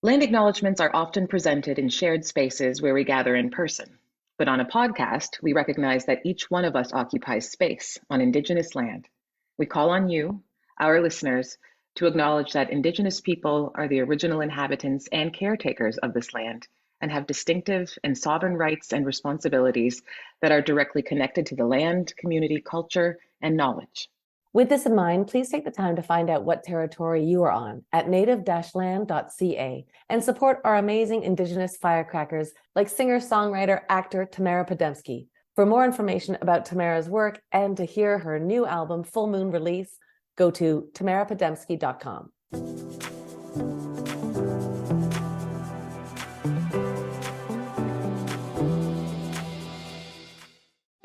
Land acknowledgements are often presented in shared spaces where we gather in person. But on a podcast, we recognize that each one of us occupies space on Indigenous land. We call on you, our listeners, to acknowledge that Indigenous people are the original inhabitants and caretakers of this land and have distinctive and sovereign rights and responsibilities that are directly connected to the land, community, culture, and knowledge. With this in mind, please take the time to find out what territory you are on at native-land.ca and support our amazing Indigenous firecrackers like singer-songwriter actor Tamara Podemski. For more information about Tamara's work and to hear her new album Full Moon release, go to tamarapodemski.com.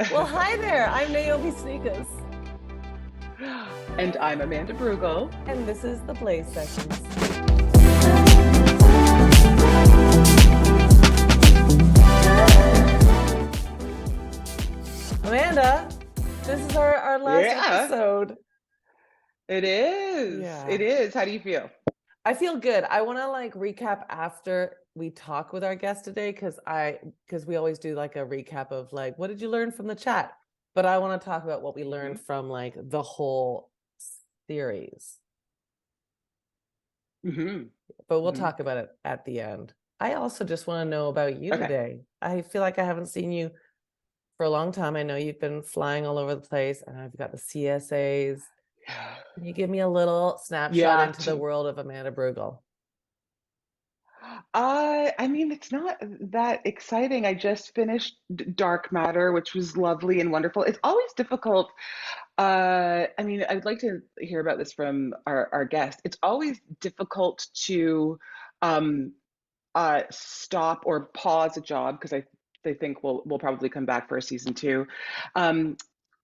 Well, hi there. I'm Naomi Sneakus. And I'm Amanda Brugel. And this is the Blaze Sessions. Amanda, this is our last episode. It is. Yeah. It is. How do you feel? I feel good. I want to recap after we talk with our guest today because we always do a recap of what did you learn from the chat? But I want to talk about what we learned from the whole series. Mm-hmm. But we'll talk about it at the end. I also just want to know about you today. I feel like I haven't seen you for a long time. I know you've been flying all over the place, and I've got the CSAs. Can you give me a little snapshot into the world of Amanda Brugel? I mean, it's not that exciting. I just finished Dark Matter, which was lovely and wonderful. It's always difficult. I mean, I'd like to hear about this from our guest. It's always difficult to stop or pause a job because they think we'll probably come back for a season 2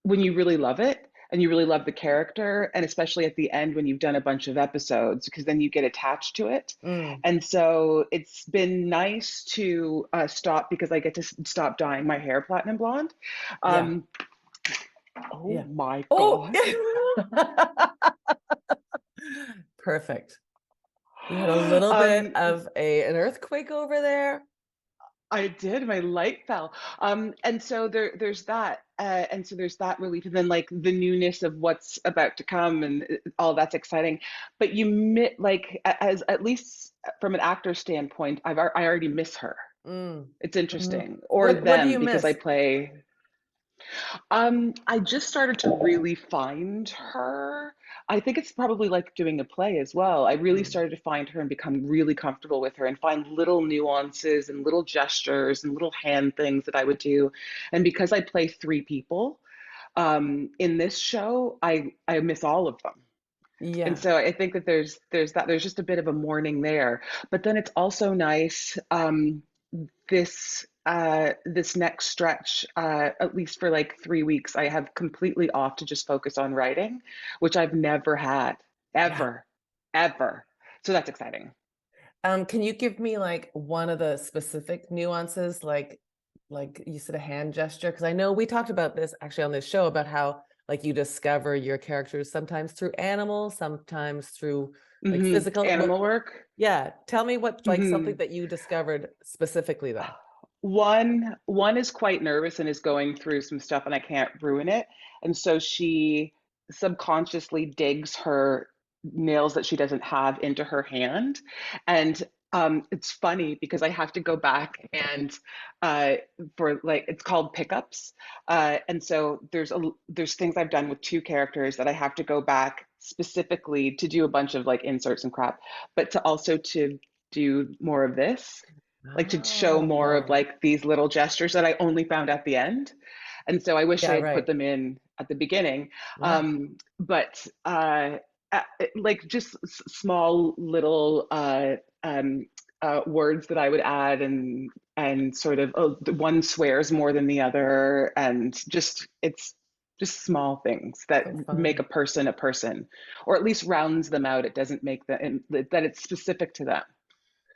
when you really love it. And you really love the character, and especially at the end when you've done a bunch of episodes, because then you get attached to it. And so it's been nice to stop because I get to stop dyeing my hair platinum blonde. My God. Perfect. You had a little bit of an earthquake over there. I did. My light fell. And so there's that. And so there's that relief. And then the newness of what's about to come and all that's exciting. But you as at least from an actor standpoint, I already miss her. It's interesting. Or what do you because miss? I play. I just started to really find her. I think it's probably like doing a play as well. I really started to find her and become really comfortable with her and find little nuances and little gestures and little hand things that I would do. And because I play 3 people in this show, I miss all of them. Yeah. And so I think that there's just a bit of a mourning there. But then it's also nice this next stretch, at least for 3 weeks, I have completely off to just focus on writing, which I've never had ever. So that's exciting. Can you give me one of the specific nuances, like you said, a hand gesture? Because I know we talked about this actually on this show about how you discover your characters sometimes through animals, sometimes through physical animal work. Yeah, tell me what something that you discovered specifically though. One is quite nervous and is going through some stuff, and I can't ruin it. And so she subconsciously digs her nails that she doesn't have into her hand. And it's funny because I have to go back and for it's called pickups. And so there's things I've done with 2 characters that I have to go back specifically to do a bunch of inserts and crap, but to also to do more of this. To show more of these little gestures that I only found at the end. And so I wish I had put them in at the beginning. But just small little words that I would add and sort of, the one swears more than the other. And it's just small things that make a person, or at least rounds them out. It doesn't make that it's specific to them.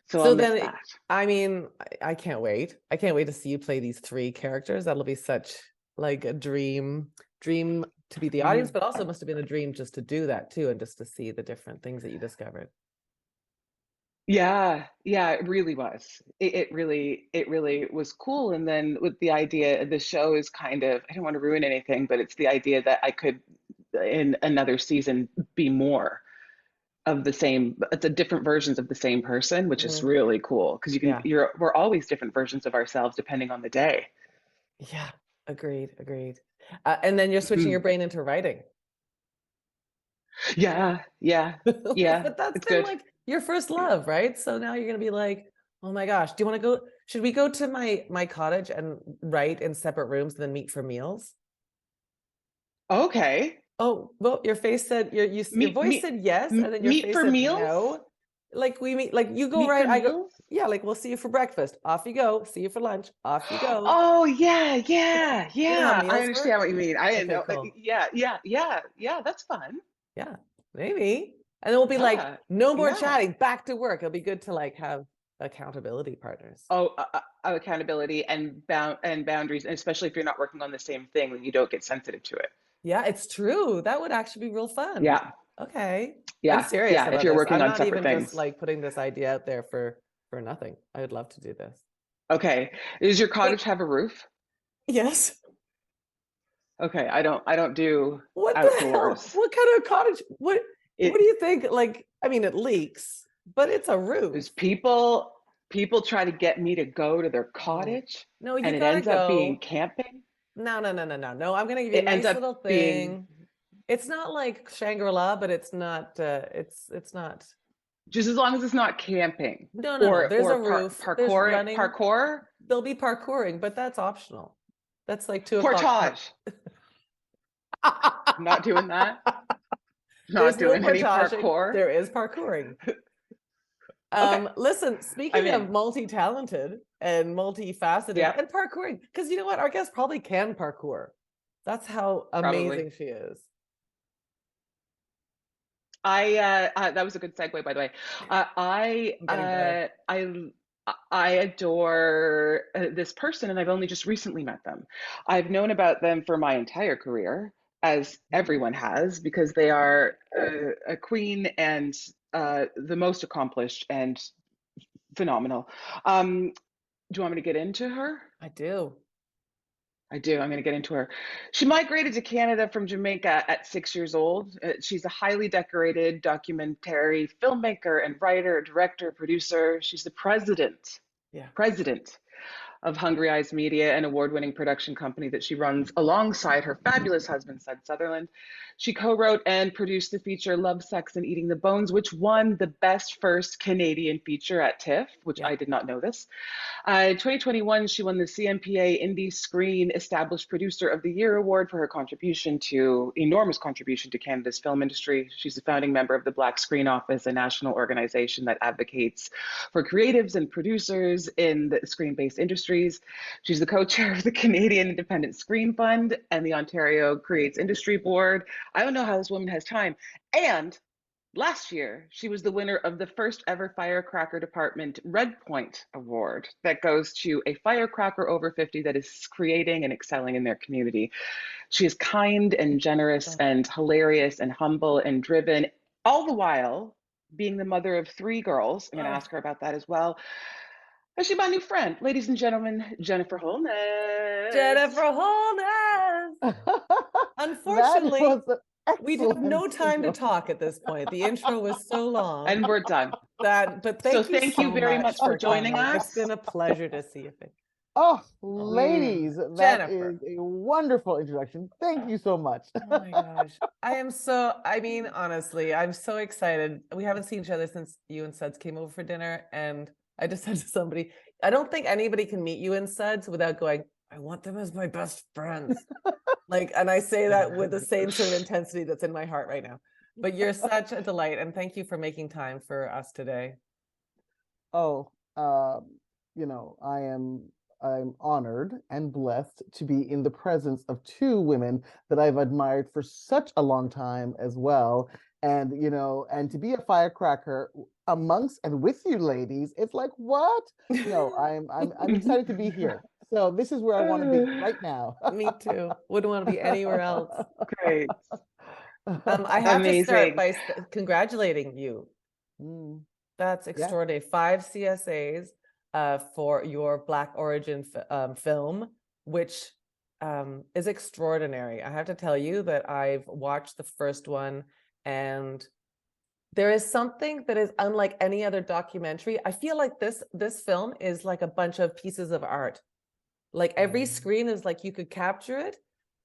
So then, I mean, I can't wait. I can't wait to see you play these 3 characters. That'll be such a dream to be the audience, but also must have been a dream just to do that too, and just to see the different things that you discovered. Yeah, it really was. It really was cool. And then with the idea, the show is kind of, I don't want to ruin anything, but it's the idea that I could, in another season, be more of the same, it's a different versions of the same person, which is Mhm. really cool because Yeah. we're always different versions of ourselves depending on the day. Yeah. Agreed. Agreed. And then you're switching your Mhm. brain into writing. Yeah, yeah, But that's it's been good. like your first love, right? So now you're gonna be like, oh my gosh, do you want to go? Should we go to my cottage and write in separate rooms and then meet for meals? Okay. Oh, well, your face said your Meet voice meet said yes, and then your meet face for said meals? no. Like we meet, like you go Meet for right, I go, meals? yeah, like we'll see you for breakfast. Off you go. See you for lunch. Off you go. Oh yeah, You know how yeah. I meals understand work? what you mean. I didn't Okay, know. cool. Yeah. That's fun. Yeah, maybe. And then we'll be like, Yeah, no more yeah. chatting, back to work. It'll be good to like have accountability partners. Oh, accountability and boundaries, and especially if you're not working on the same thing, then you don't get sensitive to it. Yeah, it's true. That would actually be real fun. Yeah, Okay. I'm yeah, serious yeah. If about you're this. working I'm on not separate even just things. like putting this idea out there for nothing. I would love to do this. Okay. Does your cottage Wait, have a roof? yes. Okay. I don't do What the hell? outdoors. What kind of cottage? What do It you think? Like, I mean, it leaks, but it's a is roof. people try to get me to go to their Oh. cottage, No, you and it gotta ends up being go. camping. No, no, no, no, no. No, I'm gonna give you a It ends nice up little being thing. It's not like Shangri-La, but it's not it's not. just as long as it's not camping No, no, no. or There's a roof. There's running. parkour There'll be parkouring, but that's optional. That's like 2 o'clock park. portage. I'm not doing that. There's Not no doing any portaging. parkour. There is parkouring. Okay. Listen, I speaking of mean, multi-talented and multifaceted yeah, and parkouring, because you know what? Our guest probably can parkour. That's how probably. amazing she is. That was a good segue, by the way. I I'm getting better. I adore this person, and I've only just recently met them. I've known about them for my entire career, as everyone has, because they are a queen and the most accomplished and phenomenal. Do you want me to get into her? I do. I do. I'm going to get into her. She migrated to Canada from Jamaica at 6 years old. She's a highly decorated documentary filmmaker and writer, director, producer. She's the Yeah. president of Hungry Eyes Media, an award winning production company that she runs alongside her fabulous husband, Sudz Sutherland. She co wrote and produced the feature Love, Sex, and Eating the Bones, which won the best first Canadian feature at TIFF, which Yeah. I did not know this. In 2021, she won the CMPA Indie Screen Established Producer of the Year award for her enormous contribution to Canada's film industry. She's a founding member of the Black Screen Office, a national organization that advocates for creatives and producers in the screen-based industries. She's the co-chair of the Canadian Independent Screen Fund and the Ontario Creates Industry Board. I don't know how this woman has time. And last year, she was the winner of the first ever Firecracker Department Red Point Award that goes to a firecracker over 50 that is creating and excelling in their community. She is kind and generous Oh, and hilarious and humble and driven, all the while being the mother of three girls. I'm going to oh. ask her about that as well. And she's my new friend, ladies and gentlemen, Jennifer Holness. Jennifer Holness. That Unfortunately, was an we'd have excellent no time to intro. talk at this point. The intro was so long And we're done. that, but So thank you thank you so very much much for for joining coming. It's us. been a pleasure to see you. Oh, Mm, ladies, that Jennifer. is a wonderful introduction. Thank you so much. Oh my gosh. I mean, honestly, I'm so excited. We haven't seen each other since you and Suds came over for dinner. And I just said to somebody, I don't think anybody can meet you and Suds without going, I want them as my best friends. Like, and I say that with the same sort of intensity that's in my heart right now. But you're such a delight. And thank you for making time for us today. Oh, I'm honored and blessed to be in the presence of two women that I've admired for such a long time as well. And and to be a firecracker amongst and with you ladies, it's like what? No, I'm excited to be here. So this is where I want to be right now. Me too. Wouldn't want to be anywhere else. Great. I have to start Amazing. by congratulating you. Mm. That's Yeah. extraordinary. 5 CSAs for your Black origin film, which is extraordinary. I have to tell you that I've watched the first one, and there is something that is unlike any other documentary. I feel like this film is like a bunch of pieces of art. Like every screen is like you could capture it,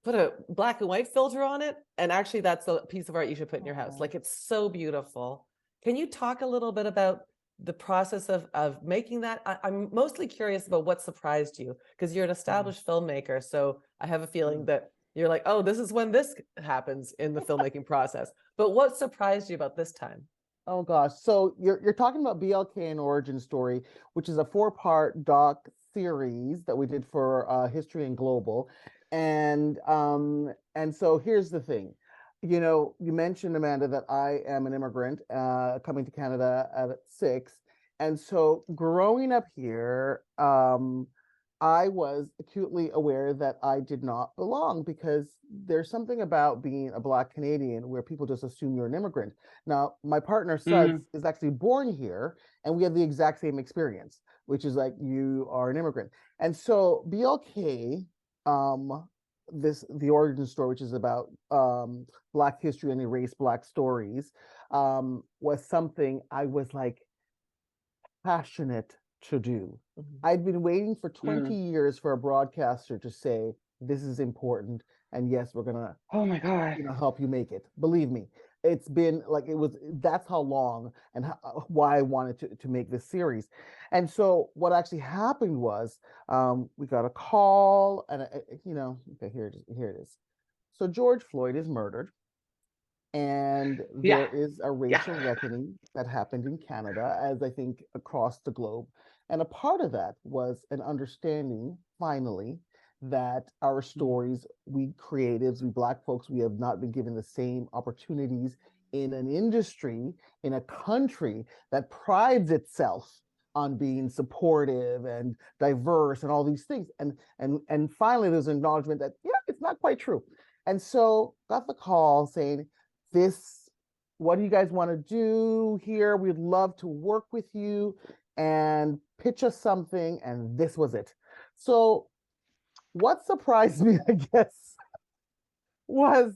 put a black and white filter on it, and actually that's a piece of art you should put in your house. Like it's so beautiful. Can you talk a little bit about the process of making that? I'm mostly curious about what surprised you, because you're an established filmmaker. So I have a feeling that you're like, oh, this is when this happens in the filmmaking process. But what surprised you about this time? Oh gosh. So you're talking about BLK and Origin Story, which is a 4-part doc series that we did for History and Global. And so here's the thing. You know, you mentioned, Amanda, that I am an immigrant coming to Canada at 6. And so growing up here, I was acutely aware that I did not belong, because there's something about being a Black Canadian where people just assume you're an immigrant. Now, my partner Sudz is actually born here, and we have the exact same experience, which is like, you are an immigrant. And so BLK, the origin story, which is about Black history and erased Black stories, was something I was like passionate to do. I'd been waiting for 20 years for a broadcaster to say, this is important, and yes, we're gonna, Oh my God. help you make it. Believe me, it's been like, that's how long, and why I wanted to make this series. And so what actually happened was, we got a call, and okay, here it is. So George Floyd is murdered, and Yeah. there is a Yeah. racial reckoning that happened in Canada, as I think across the globe. And a part of that was an understanding, finally, that our stories, we creatives, we Black folks, we have not been given the same opportunities in an industry, in a country that prides itself on being supportive and diverse and all these things. And finally, there's an acknowledgement that, yeah, it's not quite true. And so got the call saying, what do you guys want to do here? We'd love to work with you and pitch us something. And this was it. So what surprised me, I guess, was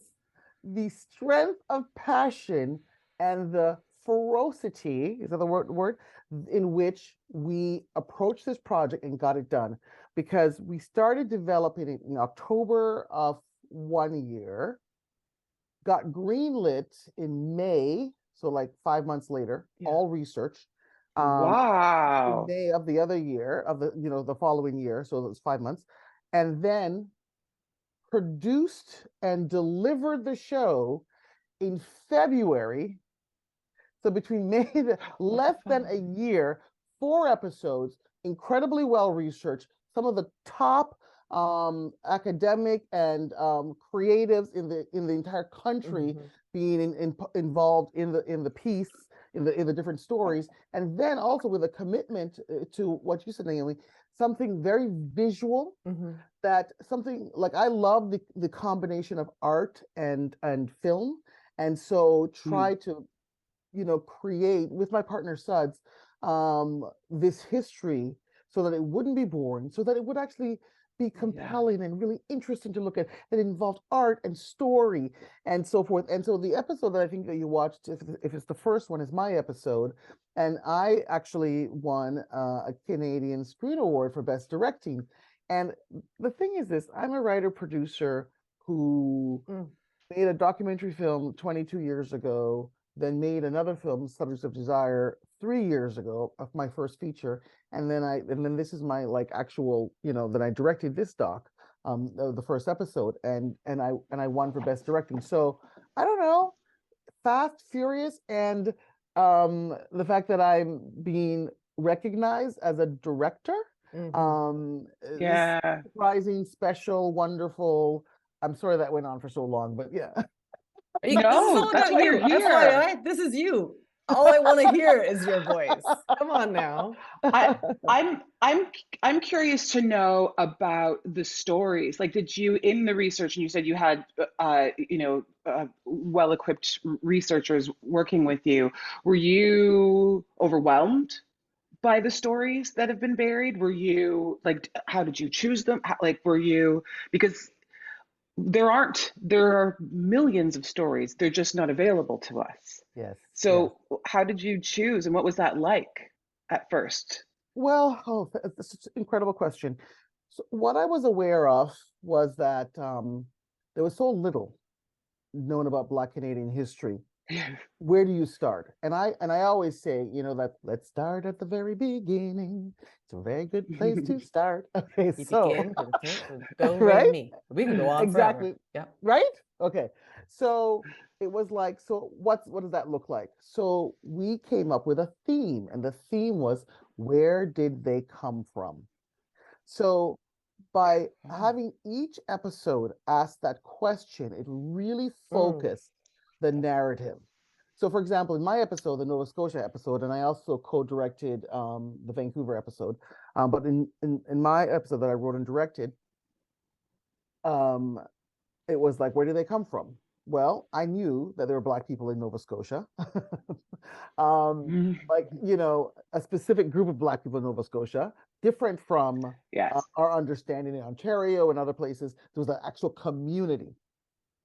the strength of passion and the ferocity, is that the word, in which we approached this project and got it done. Because we started developing it in October of one year, got greenlit in May, so like 5 months later, all research. In Wow. May of the other year, of the following year, so it was 5 months, and then produced and delivered the show in February. So between May, less than a year, 4 episodes, incredibly well researched, some of the top academic and creatives in the entire country being involved in the piece, in the different stories, and then also with a commitment to what you said, Naomi, something very visual. That something like, I love the combination of art and film, and so try to create with my partner Sudz this history, so that it wouldn't be boring, so that it would actually be compelling and really interesting to look at, that involved art and story and so forth. And so the episode that I think that you watched, if it's the first one, is my episode, and I actually won a Canadian Screen Award for Best Directing. And the thing is this, I'm a writer producer who made a documentary film 22 years ago, then made another film, Subjects of Desire, 3 years ago, of my first feature, and then this is my like actual, that I directed this doc, the first episode, and I won for Best Directing. So I don't know, Fast, Furious, and the fact that I'm being recognized as a director, Yeah. surprising, special, wonderful. I'm sorry that went on for so long, but yeah. This is No, all that's about why you're you. here. FYI, this is you. All I want to hear is your voice. Come on now. I I'm curious to know about the stories. Like, did you in the research, and you said you had well-equipped researchers working with you. Were you overwhelmed by the stories that have been buried? Were you like, how did you choose them? Like, were you, because there are millions of stories. They're just not available to us. Yes, yes. So how did you choose, and what was that like at first? Well, that's such an incredible question. So what I was aware of was that there was so little known about Black Canadian history. Where do you start? And I always say, that let's start at the very beginning. It's a very good place to start. Okay, You so begin with the do re right? mi. We can go on forever. Exactly. Yeah. Right? Okay. So it was like, so what does that look like? So we came up with a theme, and the theme was, where did they come from? So by having each episode ask that question, it really focused the narrative. So, for example, in my episode, the Nova Scotia episode, and I also co-directed the Vancouver episode, but in my episode that I wrote and directed, um, it was like, where do they come from? Well, I knew that there were Black people in Nova Scotia. Like, a specific group of Black people in Nova Scotia, different from Yes. our understanding in Ontario and other places. There was an actual community.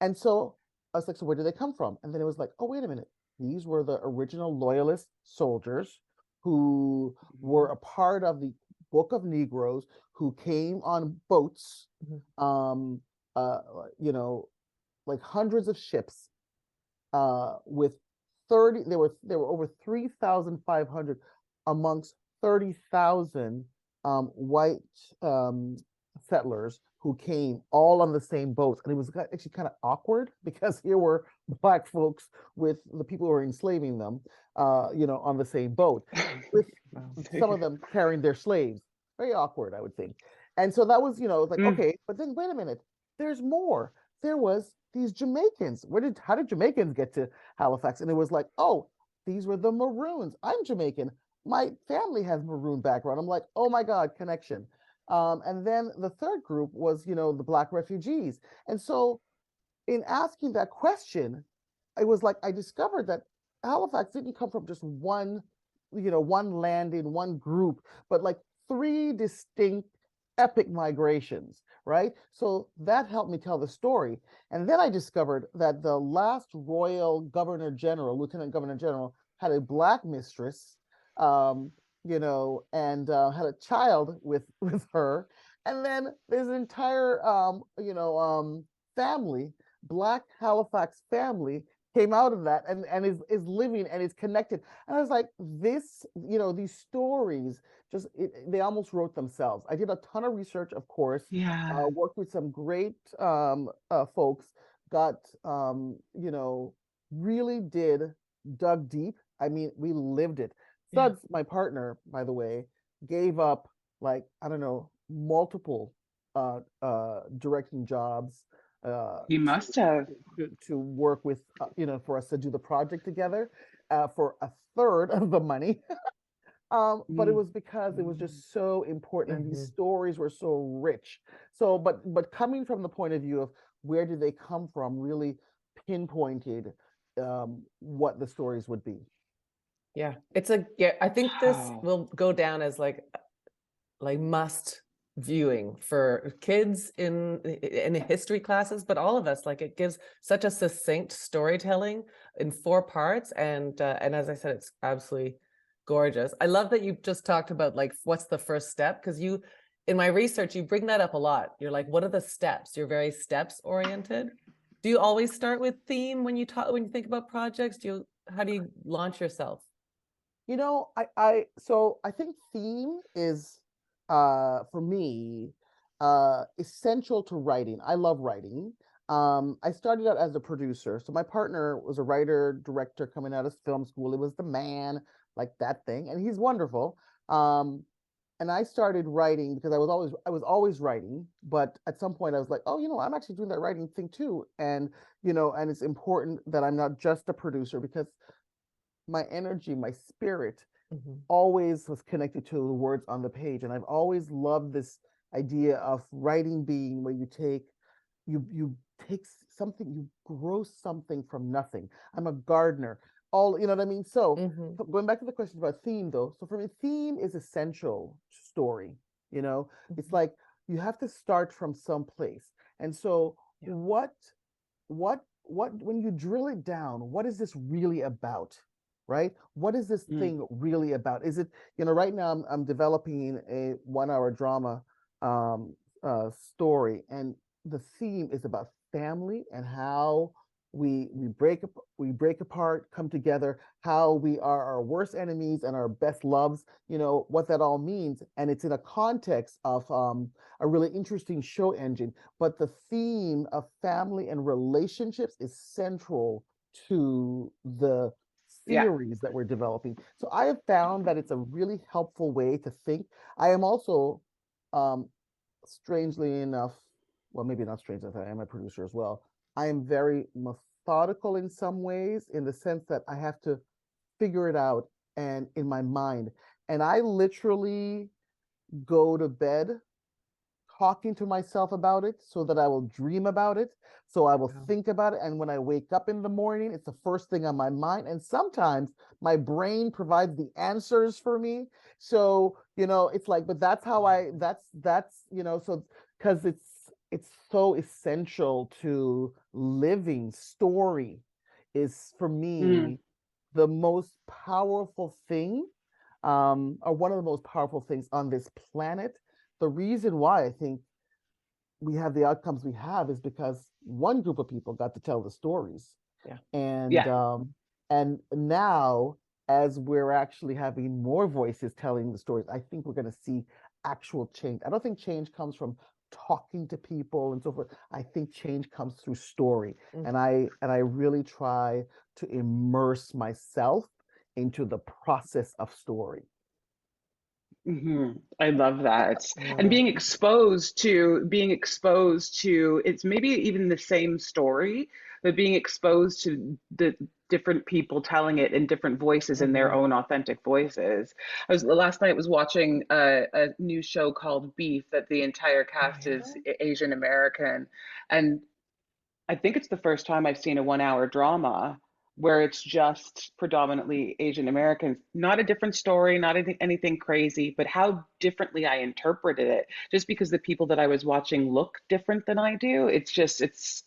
And so I was like, so where do they come from? And then it was like, oh, wait a minute. These were the original Loyalist soldiers who were a part of the Book of Negroes, who came on boats, um, uh, like hundreds of ships, with 30. There were over 3,500 amongst 30,000 white settlers who came all on the same boats. And it was actually kind of awkward because here were Black folks with the people who were enslaving them, on the same boat, with some of them carrying their slaves. Very awkward, I would think. And so that was, like, okay, but then wait a minute, there's more. There was these Jamaicans. How did Jamaicans get to Halifax? And it was like, oh, these were the Maroons. I'm Jamaican. My family has Maroon background. I'm like, oh my God, connection. And then the third group was, the Black refugees. And so in asking that question, it was like I discovered that Halifax didn't come from just one land in one group, but like three distinct epic migrations, right? So that helped me tell the story. And then I discovered that the last royal governor general, lieutenant governor general, had a Black mistress, and had a child with her. And then there's an entire, family, Black Halifax family, came out of that and is living and is connected. And I was like, these stories they almost wrote themselves. I did a ton of research, of course, Yeah. worked with some great folks, got really dug deep. I mean, we lived it. Yeah. Sudz, my partner, by the way, gave up, like, I don't know, multiple directing jobs, You must have. to work with, for us to do the project together, for a third of the money. But it was because it was just so important, and these stories were so rich. So, but coming from the point of view of where did they come from, really pinpointed what the stories would be. Yeah, I think this will go down as like must viewing for kids in history classes, but all of us. Like, it gives such a succinct storytelling in 4 parts, and as I said, it's absolutely gorgeous. I love that you just talked about like what's the first step, because in my research you bring that up a lot. You're like, what are the steps? You're very steps oriented. Do you always start with theme when you think about projects? How do you launch yourself? I think theme is, for me, essential to writing. I love writing. I started out as a producer. So my partner was a writer, director coming out of film school. It was the man, like that thing, and he's wonderful. And I started writing because I was always writing, but at some point I was like, oh, I'm actually doing that writing thing too. And, and it's important that I'm not just a producer, because my energy, my spirit Mhm. always was connected to the words on the page. And I've always loved this idea of writing being where you take something, you grow something from nothing. I'm a gardener. All, you know what I mean? So Mhm. going back to the question about theme though. So for me, theme is essential to story. It's Mhm. like you have to start from some place. And so Yeah. what when you drill it down, what is this really about? Right? What is this Mm. thing really about? Is it, right now I'm developing a 1 hour drama um story, and the theme is about family and how we break apart, come together, how we are our worst enemies and our best loves, what that all means. And it's in a context of a really interesting show engine, but the theme of family and relationships is central to the Yeah. series that we're developing. So I have found that it's a really helpful way to think. I am also, um, strangely enough, well, maybe not strange enough, I am a producer as well. I am very methodical in some ways, in the sense that I have to figure it out and in my mind. And I literally go to bed talking to myself about it so that I will dream about it. So I will Wow. think about it. And when I wake up in the morning, it's the first thing on my mind. And sometimes my brain provides the answers for me. So, it's like, but that's how so because it's so essential to living. Story is for Mm. me the most powerful thing, or one of the most powerful things on this planet. The reason why I think we have the outcomes we have is because one group of people got to tell the stories. Yeah. And Yeah. um and now, as we're actually having more voices telling the stories, I think we're going to see actual change. I don't think change comes from talking to people and so forth. I think change comes through story. Mhm. And I really try to immerse myself into the process of story. I love that. And Love being exposed to it's maybe even the same story, but being exposed to the different people telling it in different voices in their Mhm. own authentic voices. I was last night was watching a new show called Beef that the entire Oh cast yeah. is Asian American, and I think it's the first time I've seen a 1 hour drama where it's just predominantly Asian Americans. Not a different story, not anything crazy, but how differently I interpreted it. Just because the people that I was watching look different than I do, it's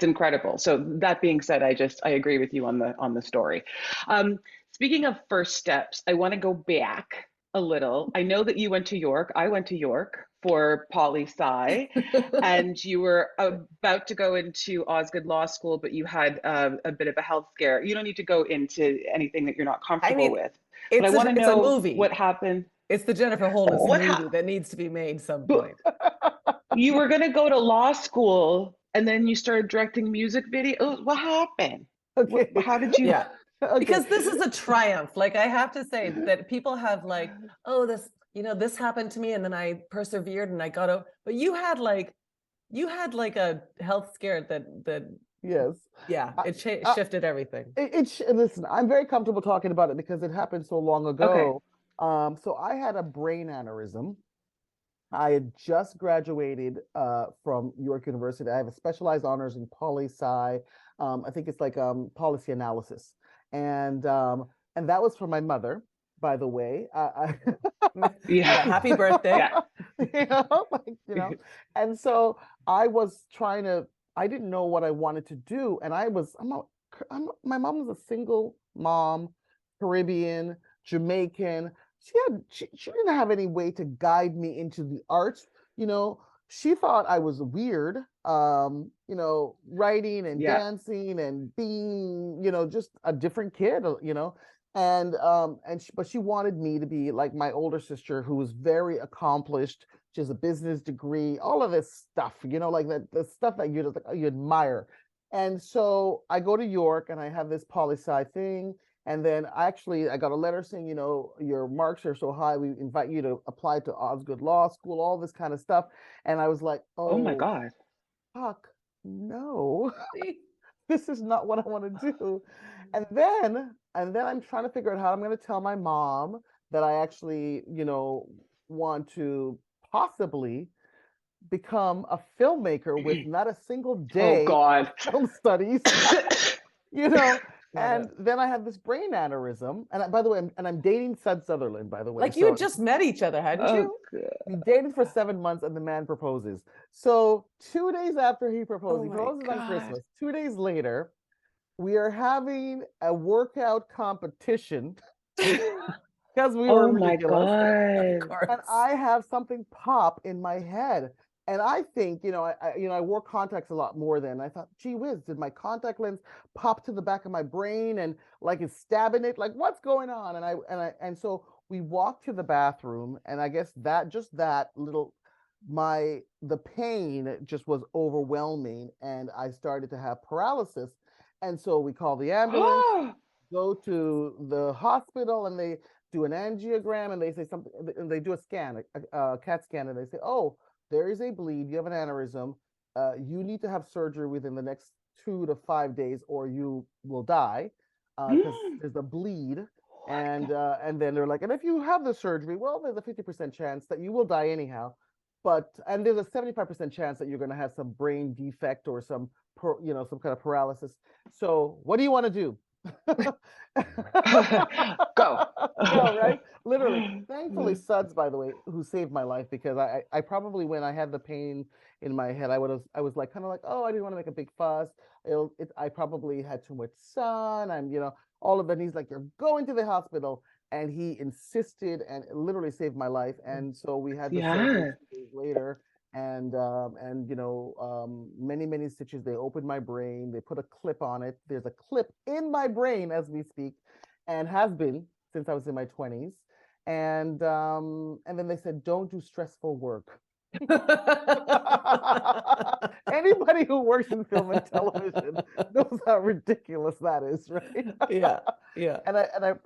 incredible. So that being said, I agree with you on the story. Um, Speaking of first steps, I want to go back a little. I know that you went to York. I went to York for poli sci, and you were about to go into Osgood Law School, but you had a bit of a health scare. You don't need to go into anything that you're not I comfortable mean, with, but I want to it's a know what movie. happened. It's the Jennifer Holness What movie happened? that needs to be made some point. You were going to go to law school, and then you started directing music videos. What happened? Okay. How did you? Yeah. Okay. Because this is a triumph. Like I have to say that people have like, oh, this happened to me and then I persevered and I got over. But you had like a health scare that Yes. yeah, I, it I, shifted everything. listen, I'm very comfortable talking about it because it happened so long Okay. ago. So I had a brain aneurysm. I had just graduated from York University. I have a specialized honors in poli sci. I think it's like policy analysis, and um, and that was for my mother, by the way. Yeah. Yeah, happy birthday. Yeah. You know, and so I was trying to. I didn't know what I wanted to do, and my mom was a single mom, Caribbean, Jamaican. She didn't have any way to guide me into the arts. You know, she thought I was weird, writing and Yeah. dancing and being, just a different kid, but she wanted me to be like my older sister, who was very accomplished. She has a business degree, all of this stuff, like that, the stuff that you admire. And so I go to York and I have this poli sci thing. And then I got a letter saying, your marks are so high, we invite you to apply to Osgood Law School, all this kind of stuff. And I was like, Oh my oh, God. fuck, no. this is not what I want to do. And then I'm trying to figure out how I'm going to tell my mom that I actually, want to possibly become a filmmaker with not a single Oh day God. film studies, you know. Love it. And then I had this brain aneurysm. And by the way, I'm dating Sudz Sutherland, by the way. Like you had So just met each other, hadn't Oh you? God. we dated for 7 months and the man proposes. So 2 days after he Oh he my proposes on God. Christmas. 2 days later, we are having a workout competition because we were Oh my ridiculous. Of God. And course. I have something pop in my head. And I think, I wore contacts a lot more then. I thought, gee whiz, did my contact lens pop to the back of my brain and like it's stabbing it? Like, what's going on? And so we walked to the bathroom, and I guess that little the pain just was overwhelming, and I started to have paralysis. And so we call the ambulance, go to the hospital, and they do an angiogram, and they say something, and they do a scan, a CAT scan, and they say, oh, there is a bleed, you have an aneurysm, you need to have surgery within the next 2 to 5 days or you will die, because there's a bleed. And then they're like, and if you have the surgery, well, there's a 50% chance that you will die anyhow, and there's a 75% chance that you're going to have some brain defect or some some kind of paralysis. So what do you want to do? Go. Go, right? Literally. Thankfully, Sudz, by the way, who saved my life, because I probably, when I had the pain in my head, I was like, kind of like, oh, I didn't want to make a big fuss. I probably had too much sun. All of that. And he's like, you're going to the hospital. And he insisted and literally saved my life. And so we had the surgery Yeah. 2 days later. And many stitches. They opened my brain, they put a clip on it. There's a clip in my brain as we speak, and has been since I was in my 20s. And then they said, don't do stressful work. Anybody who works in film and television knows how ridiculous that is, right? Yeah. Yeah. And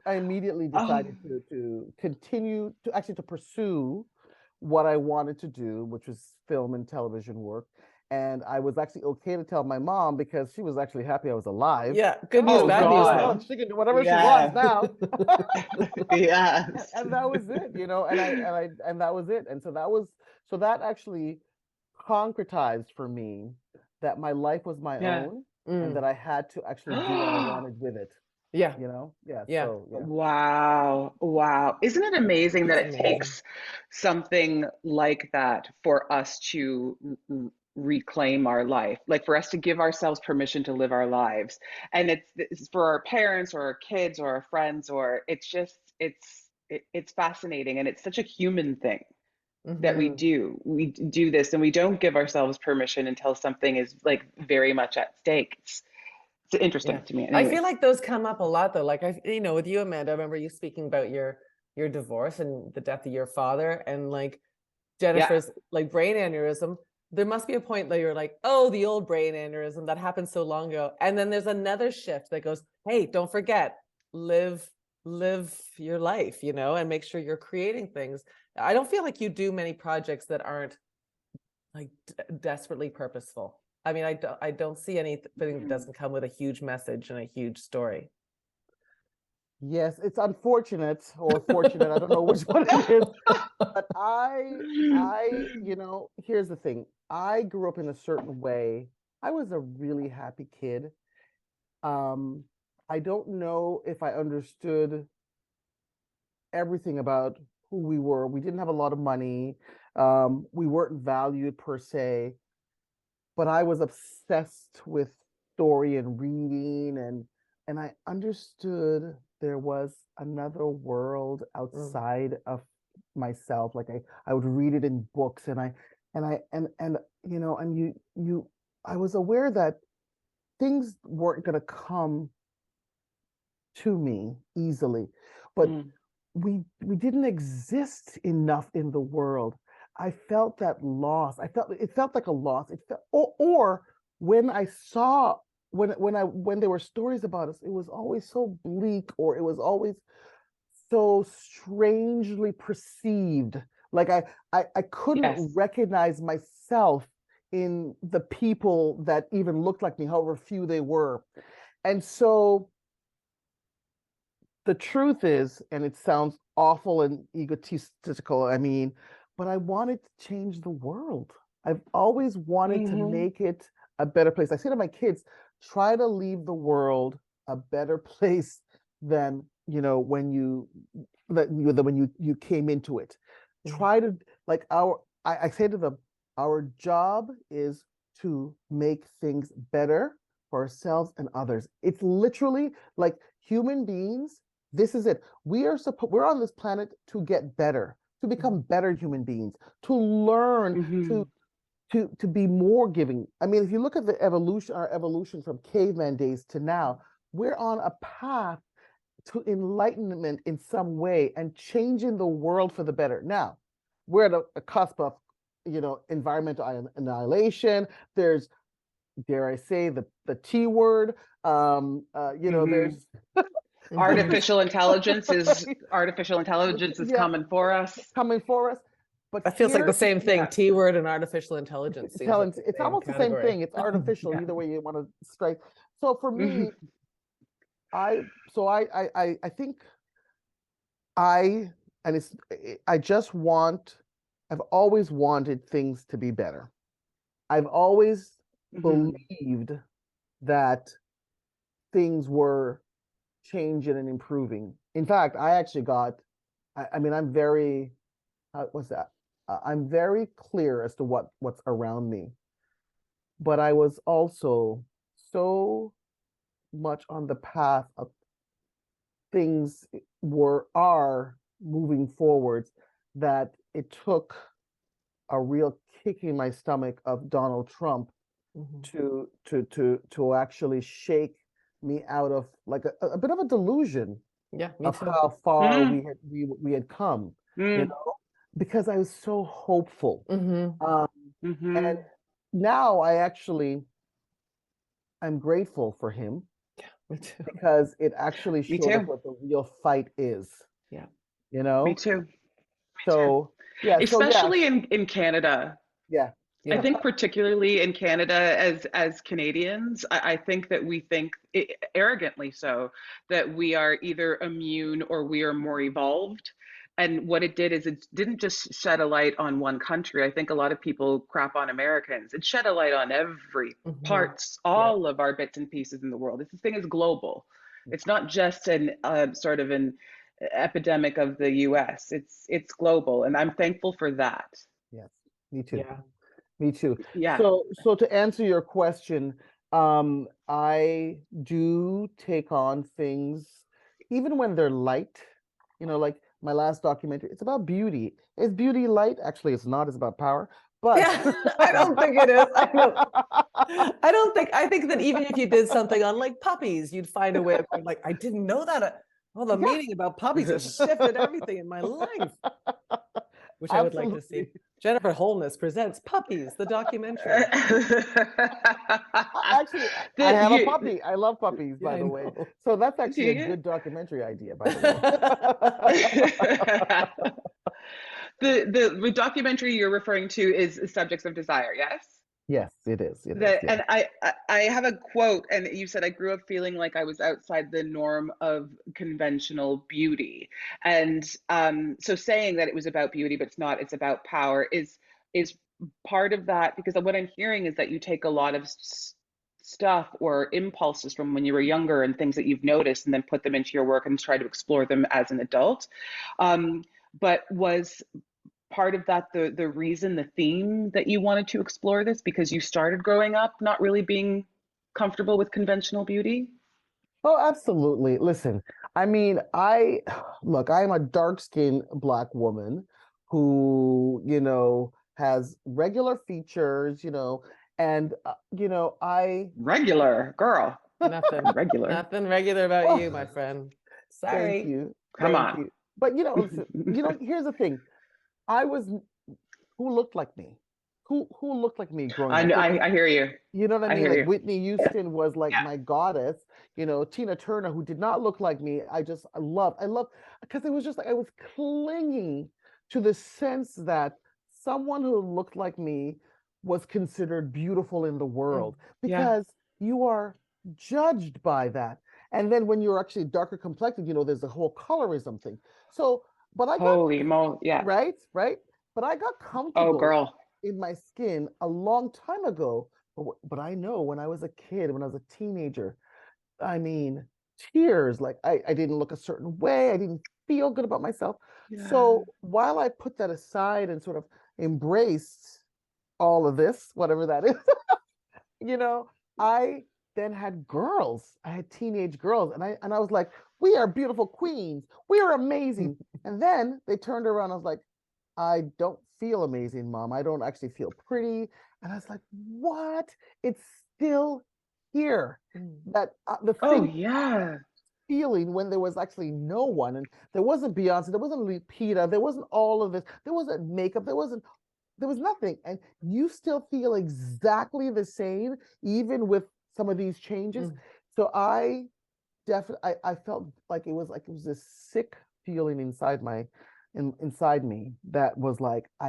I immediately Oh, decided to continue to actually to pursue what I wanted to do, which was film and television work. And I was actually okay to tell my mom, because she was actually happy I was alive. Yeah. Good news, Oh, oh bad God, news God. now. she can do whatever she wants Yeah. now. Yes. And that was it, and that was it. And so that actually concretized for me that my life was my Yeah. own, and Mm. that I had to actually do what I wanted with it. Yeah. Yeah. Yeah. So yeah. Wow. Wow. Isn't it amazing that It's it amazing. takes something like that for us to reclaim our life, like for us to give ourselves permission to live our lives? And it's for our parents or our kids or our friends, or it's fascinating, and it's such a human thing that we Hmm. do. We do this and we don't give ourselves permission until something is like very much at stake. It's Yeah. interesting to me. I feel Anyways, like those come up a lot though. Like with you, Amanda, I remember you speaking about your divorce and the death of your father, and like yeah. Jennifer's like brain aneurysm. There must be a point that you're like, oh, the old brain aneurysm that happened so long ago. And then there's another shift that goes, hey, don't forget, live your life, and make sure you're creating things. I don't feel like you do many projects that aren't like desperately purposeful. I mean, I don't see anything that doesn't come with a huge message and a huge story. Yes, it's unfortunate or fortunate. I don't know which one it is. But here's the thing. I grew up in a certain way. I was a really happy kid. Um, I don't know if I understood everything about who we were. We didn't have a lot of money. We weren't valued per se, but I was obsessed with story and reading, and I understood there was another world Mm. outside of myself. Like I would read it in books, and I was aware that things weren't going to come to me easily, but Mm, we didn't exist enough in the world. I felt that loss. It felt like a loss. It felt, or when I saw when there were stories about us, it was always so bleak, or it was always so strangely perceived. Like I couldn't yes. recognize myself in the people that even looked like me, however few they were. And so the truth is, and it sounds awful and egotistical, I mean, but I wanted to change the world. I've always wanted to Hmm. make it a better place. I say to my kids, try to leave the world a better place than, when you came into it. Try to, like, I say to them, our job is to make things better for ourselves and others. It's literally like human beings. This is it. We're on this planet to get better, to become better human beings, to learn Hmm. to be more giving. I mean, if you look at our evolution from caveman days to now, we're on a path to enlightenment in some way and changing the world for the better. Now, we're at a cusp of, environmental annihilation. There's, dare I say, the T word. Hmm. There's there's Artificial intelligence is yeah, coming for us. coming for us. But That feels like the here, same thing. Yeah. T word and artificial intelligence seems like the it's same almost the same category. thing. It's artificial, Yeah. either way you want to strike. So for Hmm. me, I think I and it's I just want I've always wanted things to be better. I've always Hmm. believed that things were changing and improving. In fact, I actually I mean, I'm very, what's that? I'm very clear as to what's around me, but I was also so much on the path of things are moving forwards that it took a real kick in my stomach of Donald Trump Mhm. to actually shake me out of like a bit of a delusion Yeah, me of too. how far Mm. we had come, Mm. because I was so hopeful. Hmm. Um, and Hmm. now I'm grateful for him Me too. because it actually Me showed us too. what the real fight is, Yeah. you Me know? too. Me too. So yeah, Especially in Canada. yeah, I Yeah. think particularly in Canada, as Canadians, I think that we think arrogantly so that we are either immune or we are more evolved. And what it did is it didn't just shed a light on one country. I think a lot of people crap on Americans. It shed a light on every Hmm. parts, Yeah. all of our bits and pieces in the world. This thing is global. It's not just an sort of an epidemic of the US. It's global, and I'm thankful for that. yes, me too. Yeah. Me too. Yeah. So to answer your question, I do take on things even when they're light, like my last documentary, it's about beauty. Is beauty light? Actually, it's not, it's about power. But Yeah. I don't think it is. I know. I think that even if you did something on like puppies, you'd find a way of going like, I didn't know that. Oh, the yeah. meaning about puppies has shifted everything in my life, which I would like to see. Absolutely. Jennifer Holness presents Puppies, the documentary. Actually, I the have a you puppy. I love puppies, Yeah, by I the way. know. So that's do actually a you good documentary idea, by the way. the documentary you're referring to is Subjects of Desire, yes? Yes, it is. It is. That Yeah. and I have a quote, and you said I grew up feeling like I was outside the norm of conventional beauty, and so saying that it was about beauty but it's not, it's about power is part of that, because what I'm hearing is that you take a lot of stuff or impulses from when you were younger and things that you've noticed and then put them into your work and try to explore them as an adult. um, but was part of that the reason, the theme that you wanted to explore this, because you started growing up not really being comfortable with conventional beauty? Oh, absolutely. Listen, I mean, look, I am a dark-skinned Black woman who, has regular features, and Regular girl. Nothing, Regular. nothing regular about you, my oh, friend. thank Sorry. you. Come Thank on. you. But listen, here's the thing. I was who looked like me? Who looked like me growing I, up? know, It was, I hear you. you know what I I mean? hear Like you. Whitney Houston was like Yeah. my goddess. Tina Turner, who did not look like me. I love, because it was just like I was clinging to the sense that someone who looked like me was considered beautiful in the Mm. world Yeah. because you are judged by that. And then when you're actually darker complected, there's a whole colorism thing. So, but I got Holy moly. Yeah. right, right. But I got Oh, comfortable girl. in my skin a long time ago. But I know when I was a kid, when I was a teenager, I mean, tears. Like I didn't look a certain way. I didn't feel good about myself. Yeah. So while I put that aside and sort of embraced all of this, whatever that is, you know, I then had girls. I had teenage girls, and I was like, we are beautiful queens. We are amazing. And then they turned around. I was like, I don't feel amazing, mom. I don't actually feel pretty. And I was like, what? It's still here. That the Oh, thing yeah. feeling when there was actually no one, and there wasn't Beyonce, there wasn't Lupita, there wasn't all of this, there wasn't makeup, there was nothing, and you still feel exactly the same, even with some of these changes. So I definitely, I felt like it was this sick feeling inside me that was like, Yeah.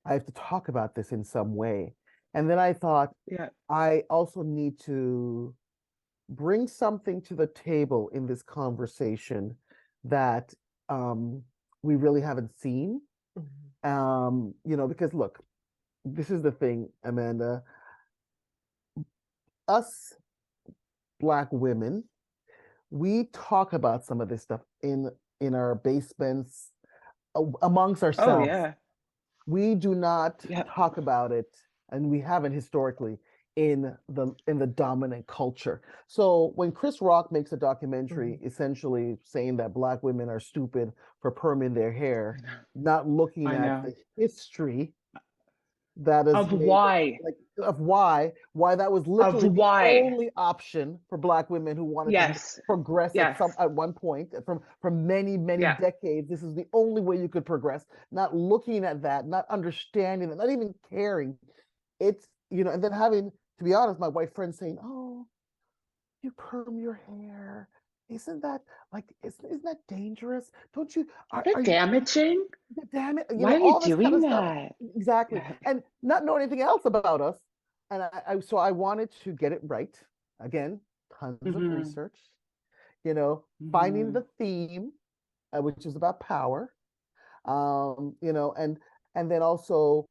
I have to talk about this in some way. And then I thought, Yeah. I also need to bring something to the table in this conversation that um, we really haven't seen. Because look, this is the thing, Amanda. Us Black women, we talk about some of this stuff in our basements amongst Oh, ourselves. yeah. We do not Yeah. talk about it, and we haven't historically in the dominant culture. So when Chris Rock makes a documentary essentially saying that Black women are stupid for perming their hair, not looking I at know. the history that has Of made why. like of why that was Of literally the why. only option for Black women who wanted to Yes. progress Yes. at one point from many Yeah. decades. This is the only way you could progress, not looking at that, not understanding it, not even caring. It's and then having, to be honest, my white friend saying, oh, you perm your hair, isn't that isn't that dangerous? Don't you Is are that you damaging? damn it, Why are you all this kind doing of stuff. that? Exactly. Yeah. And not know anything else about us. And so I wanted to get it right. Again, tons of Mm-hmm. research, finding Mm-hmm. the theme, which is about power, and then also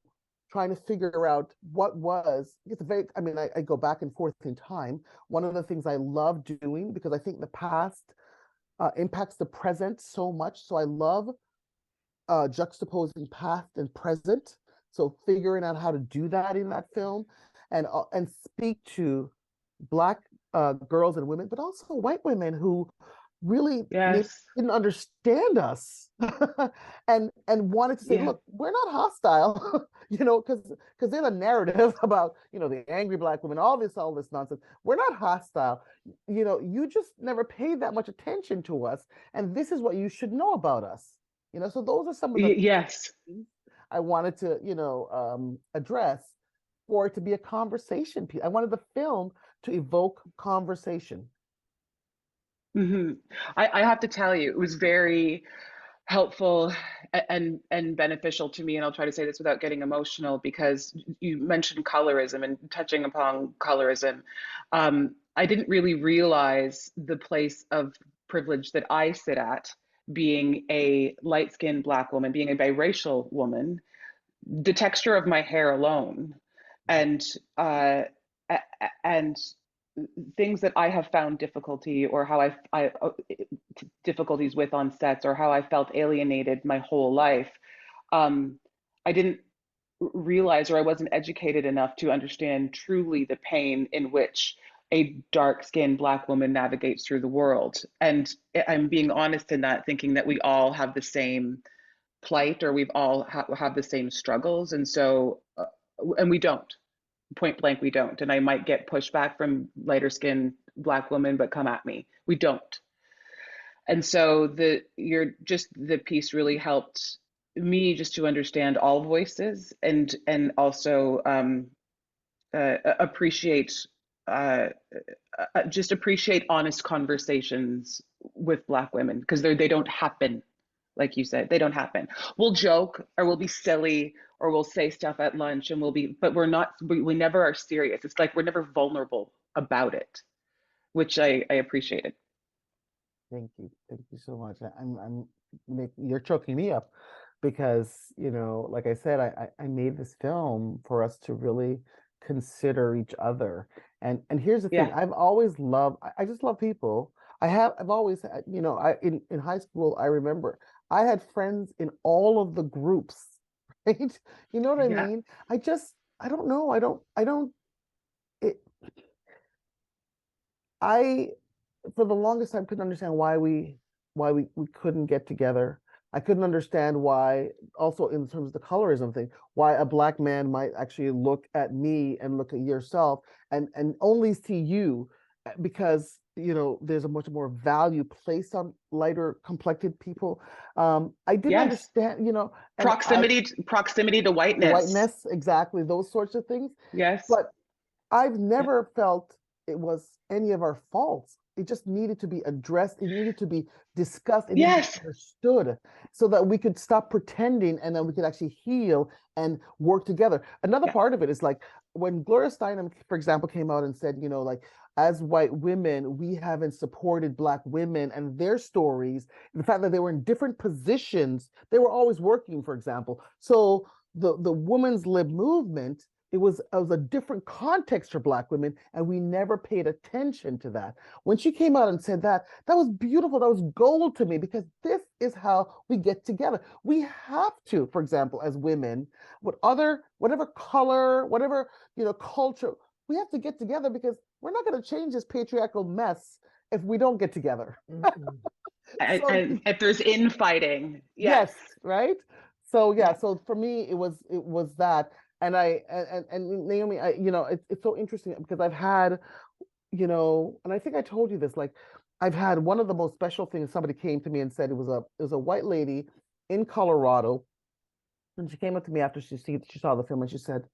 trying to figure out what was, it's a very, I mean, I go back and forth in time. One of the things I love doing, because I think the past impacts the present so much. So I love juxtaposing past and present. So figuring out how to do that in that film, and speak to Black girls and women, but also white women who really maybe Yes. didn't understand us, and wanted to say, Yeah. look, we're not hostile, because there's a narrative about the angry Black woman, all this nonsense. We're not hostile. You just never paid that much attention to us, and this is what you should know about us. So those are some of the Yes. things I wanted to, address for it to be a conversation piece. I wanted the film to evoke conversation. Hmm. I have to tell you, it was very helpful and beneficial to me, and I'll try to say this without getting emotional because you mentioned colorism and touching upon colorism. I didn't really realize the place of privilege that I sit at, being a light-skinned Black woman, being a biracial woman, the texture of my hair alone, and uh, and things that I have found difficulty, or how I difficulties with on sets, or how I felt alienated my whole life. Um, I didn't realize, or I wasn't educated enough to understand truly the pain in which a dark skinned Black woman navigates through the world. And I'm being honest in that, thinking that we all have the same plight, or we've all have the same struggles. And so, and we don't, point blank, we don't. And I might get pushback from lighter skinned Black women, but come at me. We don't. And so the piece really helped me just to understand all voices, and also appreciate uh, just appreciate honest conversations with Black women, because they don't happen. like you said, they don't happen. We'll joke or we'll be silly or we'll say stuff at lunch and but we're not, we never are serious. It's like we're never vulnerable about it, which I appreciated. Thank you so much. You're choking me up because, like I said, I made this film for us to really consider each other. And here's the thing, Yeah. I've always loved, I just love people. I've always had, in high school, I remember I had friends in all of the groups, right? You know what I Yeah. mean? I don't know. I don't, it, I for the longest time couldn't understand why we couldn't get together. I couldn't understand why, also in terms of the colorism thing, why a black man might actually look at me and look at yourself and only see you because there's a much more value placed on lighter complected people. I didn't Yes. understand, and I Proximity to the whiteness. whiteness, exactly, those sorts of things. Yes. But I've Yeah. never felt it was any of our faults. It just needed to be addressed. It needed to be discussed. It needed to be Yes. understood so that we could stop pretending and then we could actually heal and work together. Another Yeah. part of it is like when Gloria Steinem, for example, came out and said, like, as white women, we haven't supported Black women and their stories, the fact that they were in different positions, they were always working, for example. So the women's lib movement, it was a different context for Black women, and we never paid attention to that. When she came out and said that, that was beautiful. That was gold to me because this is how we get together. We have to, for example, as women, whatever color, whatever culture, we have to get together because we're not going to change this patriarchal mess if we don't get together. Mhm. So And if there's infighting, yes. yes, right. So yeah, Yeah. so for me it was that, and Naomi, it's so interesting because I've had, and I think I told you this, like I've had one of the most special things. Somebody came to me and said it was a white lady in Colorado, and she came up to me after she saw the film and she said,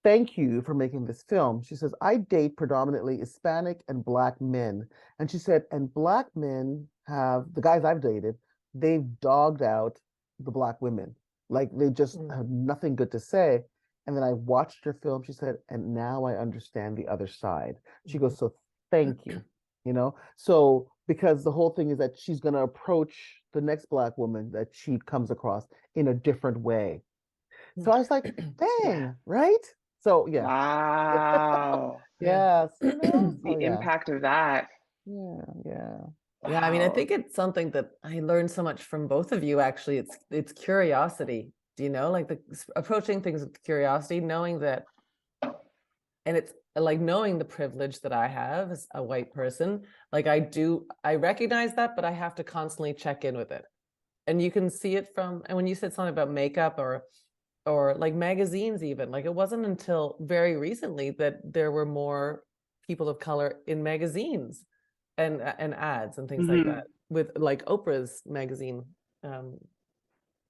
"Thank you for making this film." She says, "I date predominantly Hispanic and Black men." And she said, "And Black men the guys I've dated, they've dogged out the Black women. Like they just Mm. have nothing good to say." And then I watched her film, she said, "And now I understand the other side." She Mhm. goes, "So thank you." So because the whole thing is that she's going to approach the next Black woman that she comes across in a different way. So I was like, Yeah. dang, right? So yeah. Wow. Yeah. Yes, so The yeah. impact of that. Yeah, yeah. Yeah, I mean, I Wow. think it's something that I learned so much from both of you, actually. It's curiosity, like approaching things with curiosity, knowing that, and it's like knowing the privilege that I have as a white person. Like I recognize that, but I have to constantly check in with it. And you can see it and when you said something about makeup or like magazines, even, like it wasn't until very recently that there were more people of color in magazines and ads and things like that, Hmm. with like Oprah's magazine, um,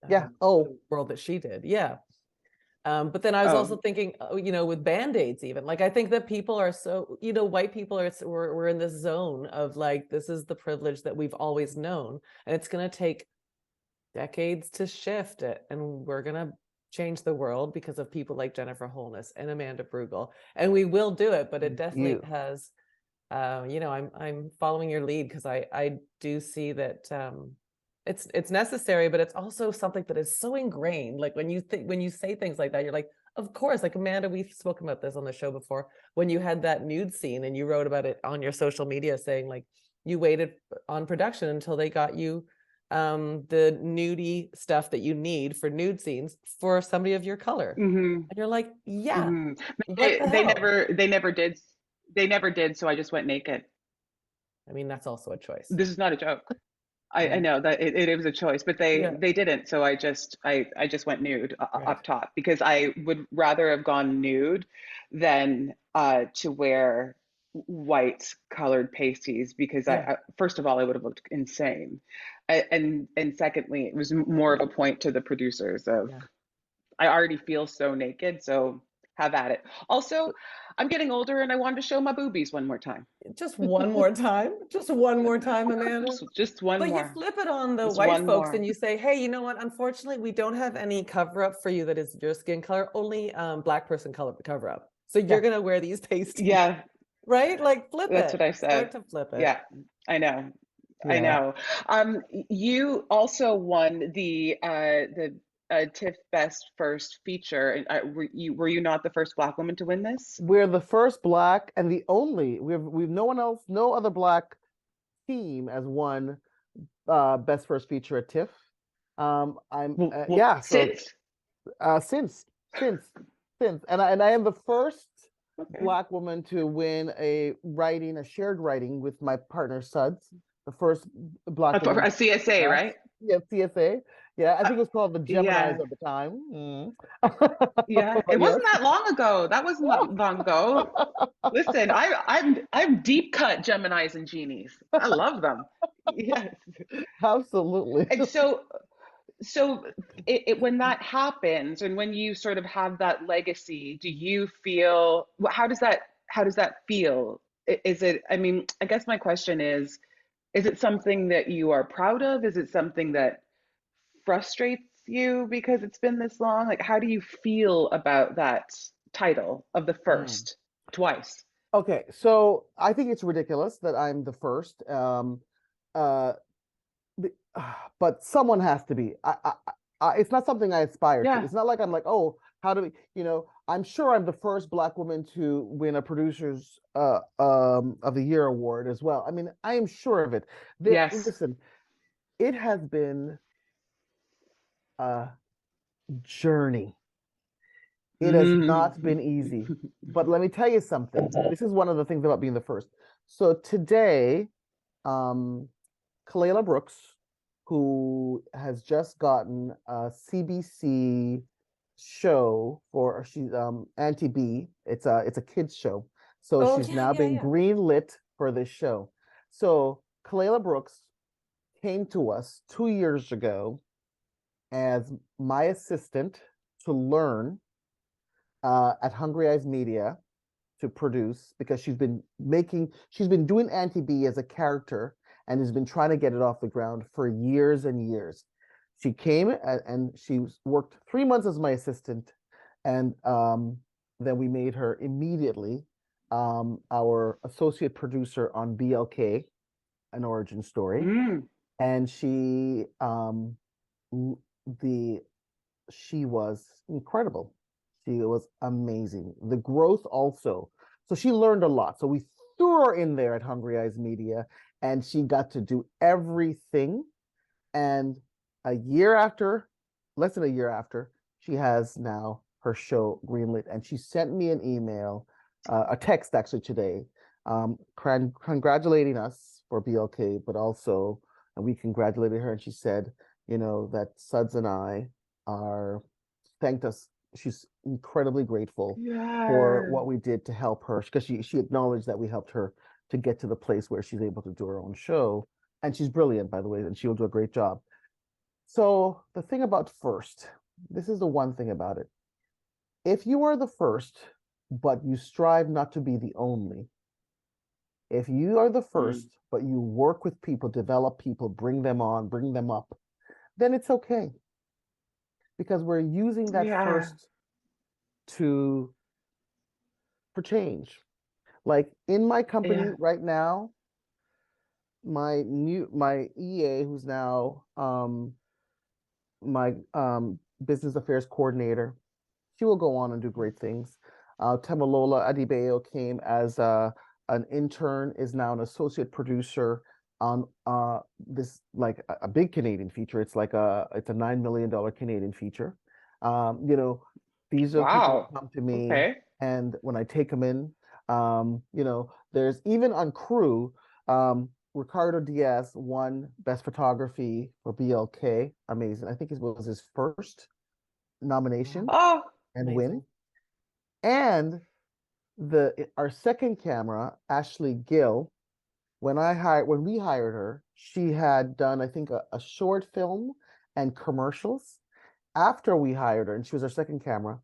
Yeah. the Oh, world that she did. Yeah. But then I was also Oh. thinking, with band-aids, even, like I think that people are so, white people we're in this zone of like, this is the privilege that we've always known, and it's going to take decades to shift it, and we're going to change the world because of people like Jennifer Holness and Amanda Brugel, and we will do it. But it thank definitely you. has, I'm following your lead because I do see that, it's necessary, but it's also something that is so ingrained. Like when you say things like that, you're like, of course. Like Amanda, we've spoken about this on the show before, when you had that nude scene and you wrote about it on your social media, saying like you waited on production until they got you the nudie stuff that you need for nude scenes for somebody of your color. Hmm. And you're like, yeah, Hmm. what They, the they hell? never, they never did. They never did. So I just went naked. I mean, that's also a choice. This is not a joke. I Yeah. know that it was a choice, but Yeah. they didn't. So I just went nude Right. up top because I would rather have gone nude than to wear white colored pasties because Yeah. first of all I would have looked insane, and secondly it was more of a point to the producers of Yeah. I already feel so naked, so Have at it. Also, I'm getting older and I wanted to show my boobies one more time. Just one more time. Just one more time, Amanda. Just one But you more. flip it on the Just white one folks more. and you say, hey, you know what? Unfortunately, we don't have any cover up for you that is your skin color, only Black person color cover up. So you're Yeah. going to wear these pasties, Yeah, right? Like flip that's it. what I Start said. to flip it. Yeah, I know. I Yeah. know. You also won the TIFF Best First Feature. And were you not the first Black woman to win this? We're the first Black and the only. We've no one else, no other Black team has won Best First Feature at TIFF. I'm yeah. So Since. since since and I am the first Okay. Black woman to win a shared writing with my partner Sudz, the first Black For woman. a CSA, Yes, right? yeah, CSA. Yeah, I think it was called the Geminis Yeah. at the time. Mm. Yeah. But It yes. wasn't that long ago. That wasn't that long ago. Listen, I'm deep cut Geminis and genies. I love them. Yes. Absolutely. And so when that happens and when you sort of have that legacy, do you feel how does that feel? Is it, I mean, I guess my question is it something that you are proud of? Is it something that frustrates you because it's been this long? Like, how do you feel about that title of the Mm. first twice? Okay, so I think it's ridiculous that I'm the first. Uh, but someone has to be. It's not something I aspire to. Yeah. It's not like I'm like, oh, how do we, I'm sure I'm the first Black woman to win a Producers of the Year award as well. I mean, I am sure of it. Yes. Listen, it has been a journey. It has not been easy. But let me tell you something. This is one of the things about being the first. So today, um, Kalela Brooks, who has just gotten a CBC show for she's Auntie B. It's a kids show. So Oh, she's yeah, now yeah, been yeah. greenlit for this show. So Kalela Brooks came to us 2 years ago as my assistant to learn at Hungry Eyes Media to produce because she's been doing Auntie B as a character and has been trying to get it off the ground for years and years. She came and she worked 3 months as my assistant, and then we made her immediately our associate producer on BLK, An Origin Story, Mm. and the she was incredible. She was amazing. The growth also. So she learned a lot. So we threw her in there at Hungry Eyes Media, and she got to do everything. And less than a year after, she has now her show greenlit. And she sent me an email, a text actually today, congratulating us for BLK, but also, and we congratulated her. And she said, that Suds and I are thanked us. She's incredibly grateful for Yeah. what we did to help her because she acknowledged that we helped her to get to the place where she's able to do her own show. And she's brilliant, by the way, and she will do a great job. So the thing about first, this is the one thing about it. If you are the first, but you strive not to be the only, if you are the Mm. first, but you work with people, develop people, bring them on, bring them up, then it's okay. Because we're using that Yeah. first for change. Like in my company Yeah. right now, my EA, who's now my business affairs coordinator, she will go on and do great things. Temalola Adebayo came as an intern, is now an associate producer on this like a big Canadian feature. It's a $9 million Canadian feature. These are people Wow. who come to me, Okay. and when I take them in, there's even on crew. Ricardo Diaz won Best Photography for BLK. Amazing. I think it was his first nomination Oh, and win. Amazing. And our second camera, Ashley Gill, when we hired her, she had done, I think, a short film and commercials. After we hired her, and she was our second camera,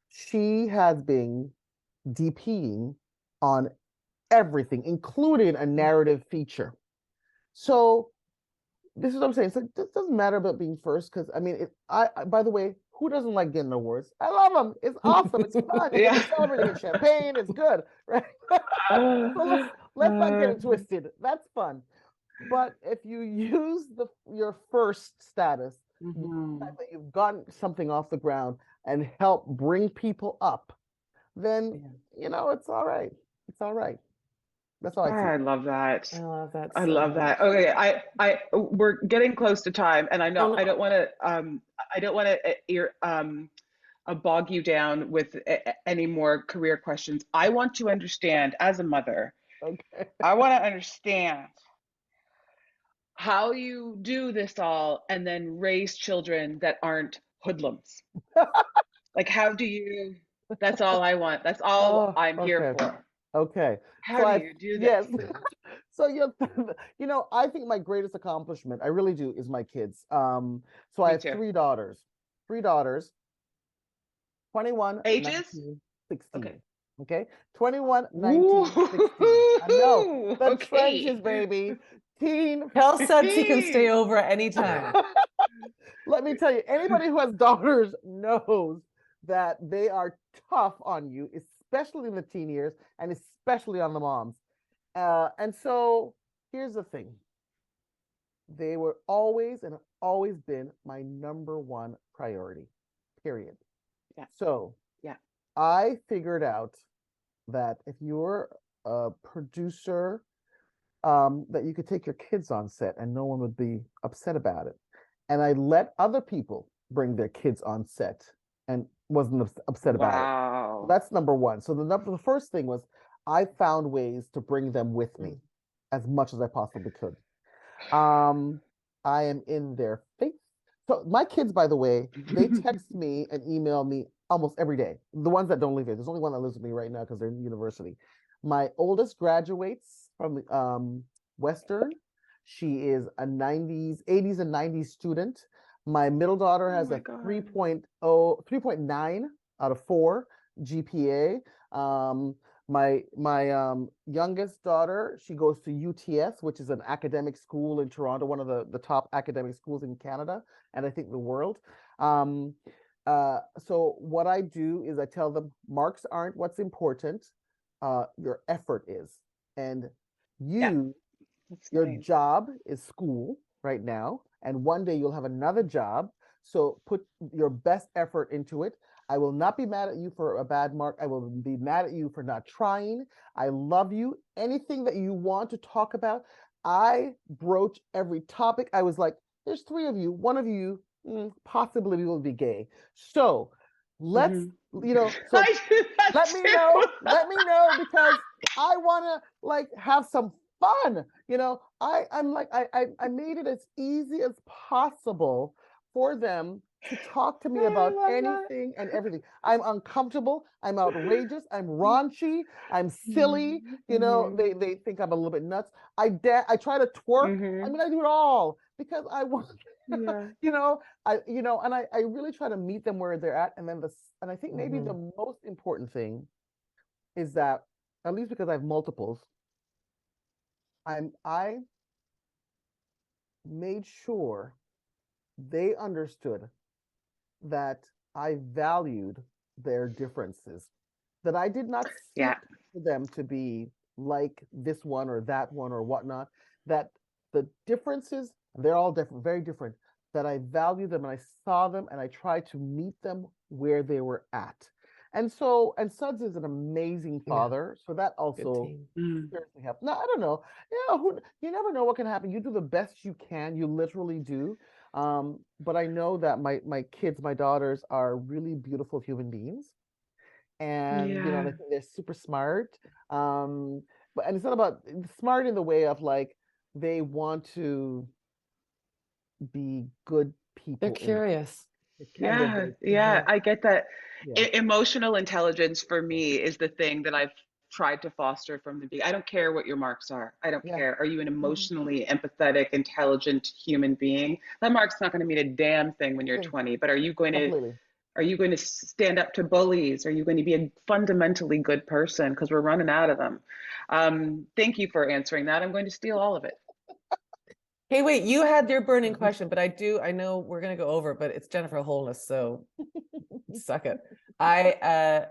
she has been DPing on everything, including a narrative feature. So this is what I'm saying. So this doesn't matter about being first, because I mean, by the way, who doesn't like getting awards? I love them. It's awesome. It's fun. You get to Yeah. celebrate. You get champagne. It's good, right? So let's not get it twisted. That's fun. But if you use your first status, the fact that you've gotten something off the ground and help bring people up, then it's all right. It's all right. That's how I see I it. love that. I love that I so love much. that. Okay, we're getting close to time, and I know Oh no. I don't want to bog you down with any more career questions. I want to understand, as a mother, Okay. I want to understand how you do this all and then raise children that aren't hoodlums. Like, how do you? That's all I want. That's all Oh, I'm here okay. for. Okay. How So do I, you do this? yes. So I think my greatest accomplishment, I really do, is my kids. So I Me have too. three daughters, 21, Ages? 19, Okay. 16. Okay. 21, Ooh, 19, 16. I know. The okay. trenches, baby. Teen. Tell Suds he can stay over at any time. Let me tell you, anybody who has daughters knows that they are tough on you, especially in the teen years and especially on the moms. And so here's the thing. They were always and have always been my number one priority, period. Yeah. So Yeah. I figured out that if you're a producer, that you could take your kids on set and no one would be upset about it. And I let other people bring their kids on set and wasn't upset about it. Wow. That's number one. So the first thing was I found ways to bring them with me as much as I possibly could. I am in their face. So my kids, by the way, they text me and email me almost every day. The ones that don't live here. There's only one that lives with me right now because they're in university. My oldest graduates from Western. She is a 80s and 90s student. My middle daughter Oh has my a God. 3.9 out of 4 GPA. My youngest daughter, she goes to UTS, which is an academic school in Toronto, one of the top academic schools in Canada, and I think the world. So what I do is I tell them marks aren't what's important, your effort is. And Yeah, you, that's your nice. job is school right now, and one day you'll have another job. So put your best effort into it. I will not be mad at you for a bad mark. I will be mad at you for not trying. I love you. Anything that you want to talk about, I broach every topic. I was like, there's 3 of you. One of you possibly will be gay. So let's, so I do that let me know. too. Let me know because I want to like have some fun. I'm like I made it as easy as possible for them to talk to me I about love that. anything and everything. I'm uncomfortable. I'm outrageous. I'm raunchy. I'm silly. They think I'm a little bit nuts. I try to twerk. I mean, I do it all because I want. Yeah. And I really try to meet them where they're at. And I think maybe the most important thing is that, at least because I have multiples, I made sure they understood that I valued their differences, that I did not seek Yeah. for them to be like this one or that one or whatnot, that the differences, they're all different, very different, that I value them and I saw them and I tried to meet them where they were at. And Sudz is an amazing father. So that Good also team. seriously helped. Now, I don't know. You never know what can happen. You do the best you can. You literally do. But I know that my kids, my daughters are really beautiful human beings. And Yeah. I think they're super smart. And it's not about smart in the way of like they want to be good They're people curious. and they're Yeah. very Yeah. I get that. yeah. Emotional intelligence for me is the thing that I've tried to foster from the beginning. I don't care what your marks are. I don't Yeah. care. Are you an emotionally empathetic, intelligent human being? That mark's not going to mean a damn thing when you're Thing 20, but are you going to completely. Are you going to stand up to bullies? Are you going to be a fundamentally good person? Because we're running out of them. Thank you for answering that. I'm going to steal all of it. Hey, wait, you had your burning question, but I know we're gonna go over, but it's Jennifer Holness, so suck it. I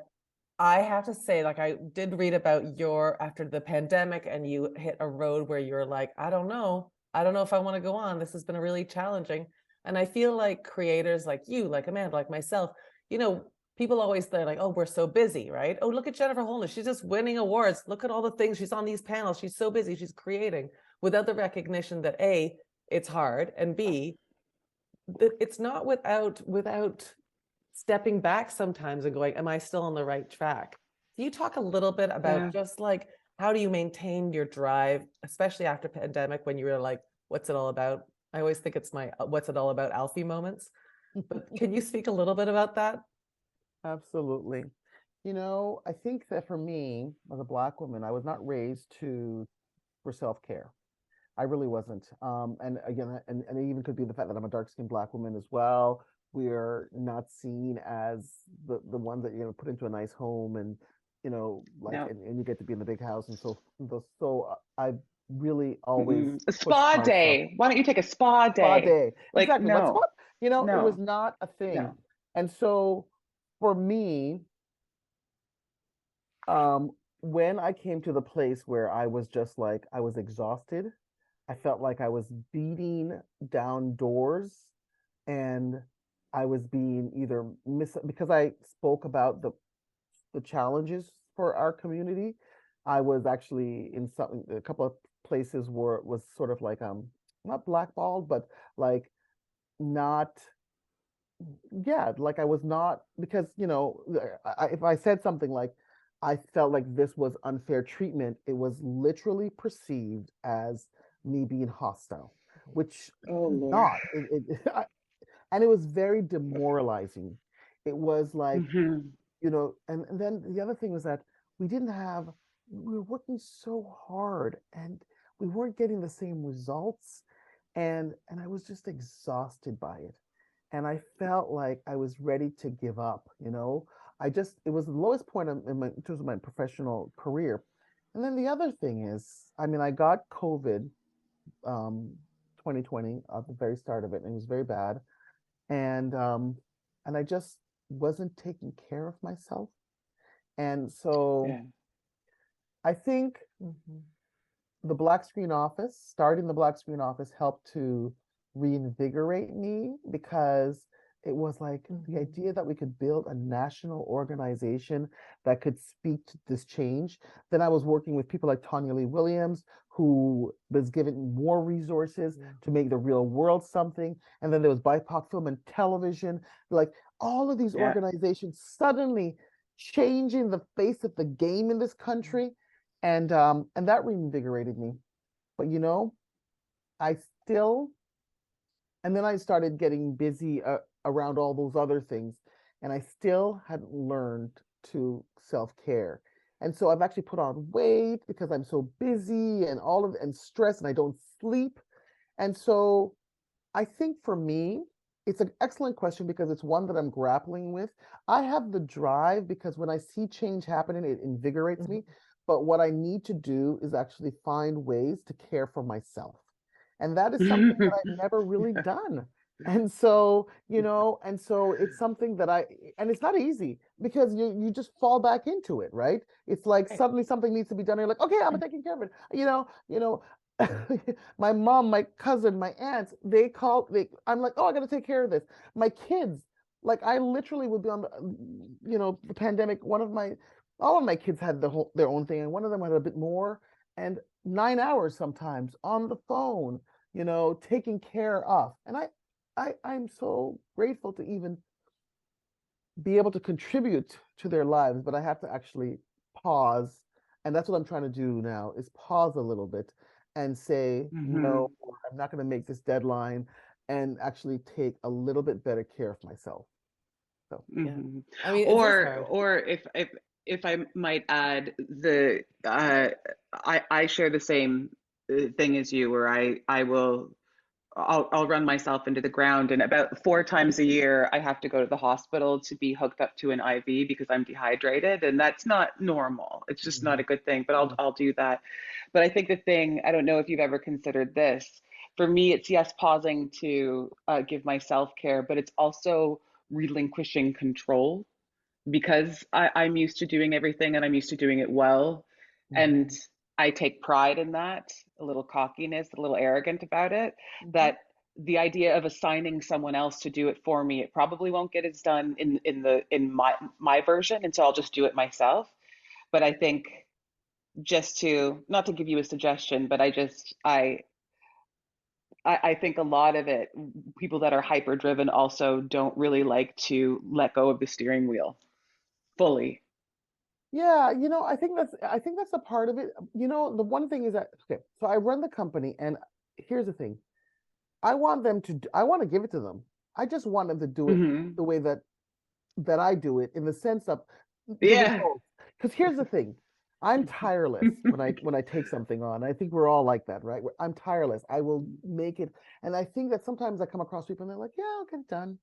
have to say, like, I did read about your after the pandemic, and you hit a road where you're like, I don't know. I don't know if I want to go on. This has been really challenging. And I feel like creators like you, like Amanda, like myself, people always they're like, oh, we're so busy, right? Oh, look at Jennifer Holness. She's just winning awards. Look at all the things she's on these panels. She's so busy. She's creating without the recognition that A, it's hard, and B, it's not without stepping back sometimes and going, am I still on the right track? Can you talk a little bit about Yeah. just like how do you maintain your drive, especially after pandemic when you were like, what's it all about? I always think it's my what's it all about Alfie moments. But can you speak a little bit about that? Absolutely. I think that for me, as a Black woman, I was not raised for self-care. I really wasn't. And again, and it even could be the fact that I'm a dark-skinned Black woman as well. We're not seen as the ones that you're gonna put into a nice home and like No. and you get to be in the big house and so I really always A pushed spa myself. day. Why don't you take a spa Spa day? day. Like, Exactly. What's no, what? It was no, not a thing. no. And so for me, um, when I came to the place where I was just like, I was exhausted, I felt like I was beating down doors and I was being either because I spoke about the challenges for our community. I was actually in a couple of places where it was sort of like not blackballed, but like not yeah, like I was not because if I said something like I felt like this was unfair treatment, it was literally perceived as me being hostile, which Oh Lord. not and it was very demoralizing. It was like Hmm. and then the other thing was that we didn't have we were working so hard and we weren't getting the same results and I was just exhausted by it and I felt like I was ready to give up. It was the lowest point in terms of my professional career. And then the other thing is, I mean, I got COVID 2020 at the very start of it, and it was very bad. And I just wasn't taking care of myself. And so Yeah. I think the black screen office, starting the black screen office helped to reinvigorate me because it was like the idea that we could build a national organization that could speak to this change. Then I was working with people like Tanya Lee Williams, who was given more resources to make the real world something. And then there was BIPOC Film and Television. Like all of these Yeah. organizations suddenly changing the face of the game in this country and that reinvigorated me. But I still and then I started getting busy around all those other things, and I still hadn't learned to self-care. And so I've actually put on weight because I'm so busy and stressed and I don't sleep. And so I think for me, it's an excellent question because it's one that I'm grappling with. I have the drive because when I see change happening, it invigorates me. But what I need to do is actually find ways to care for myself. And that is something that I've never really done. And so it's something that and it's not easy because you just fall back into it, right? It's like Right. suddenly something needs to be done. And you're like, okay, I'm taking care of it. My mom, my cousin, my aunts, I'm like, oh, I gotta take care of this. My kids, like I literally would be on the pandemic. All of my kids had their own thing, and one of them had a bit more, and 9 hours sometimes on the phone, taking care of. And I'm so grateful to even be able to contribute to their lives, but I have to actually pause. And that's what I'm trying to do now is pause a little bit and say, no, Hmm. I'm not going to make this deadline and actually take a little bit better care of myself. So, Yeah. Hmm. I mean, it is hard. Or if I might add, I share the same thing as you, where I will I'll run myself into the ground, and about 4 times a year I have to go to the hospital to be hooked up to an IV because I'm dehydrated, and that's not normal. It's just not a good thing, but I'll do that. But I think the thing, I don't know if you've ever considered this. For me, it's yes, pausing to give my self-care, but it's also relinquishing control because I'm used to doing everything and I'm used to doing it well. And Mhm. I take pride in that, a little cockiness, a little arrogant about it, Mhm. that the idea of assigning someone else to do it for me, it probably won't get as done in my version, and so I'll just do it myself. But I think just to not to give you a suggestion, but I think a lot of it, people that are hyper driven also don't really like to let go of the steering wheel fully. Yeah, I think that's a part of it. The one thing is that okay, so I run the company, and here's the thing. I want to give it to them. I just want them to do it Hmm. the way that I do it, in the sense of the Yeah. results. Because here's the thing. I'm tireless when I take something on. I think we're all like that, right? I'm tireless. I will make it. And I think that sometimes I come across people and they're like, yeah, I'll get it done.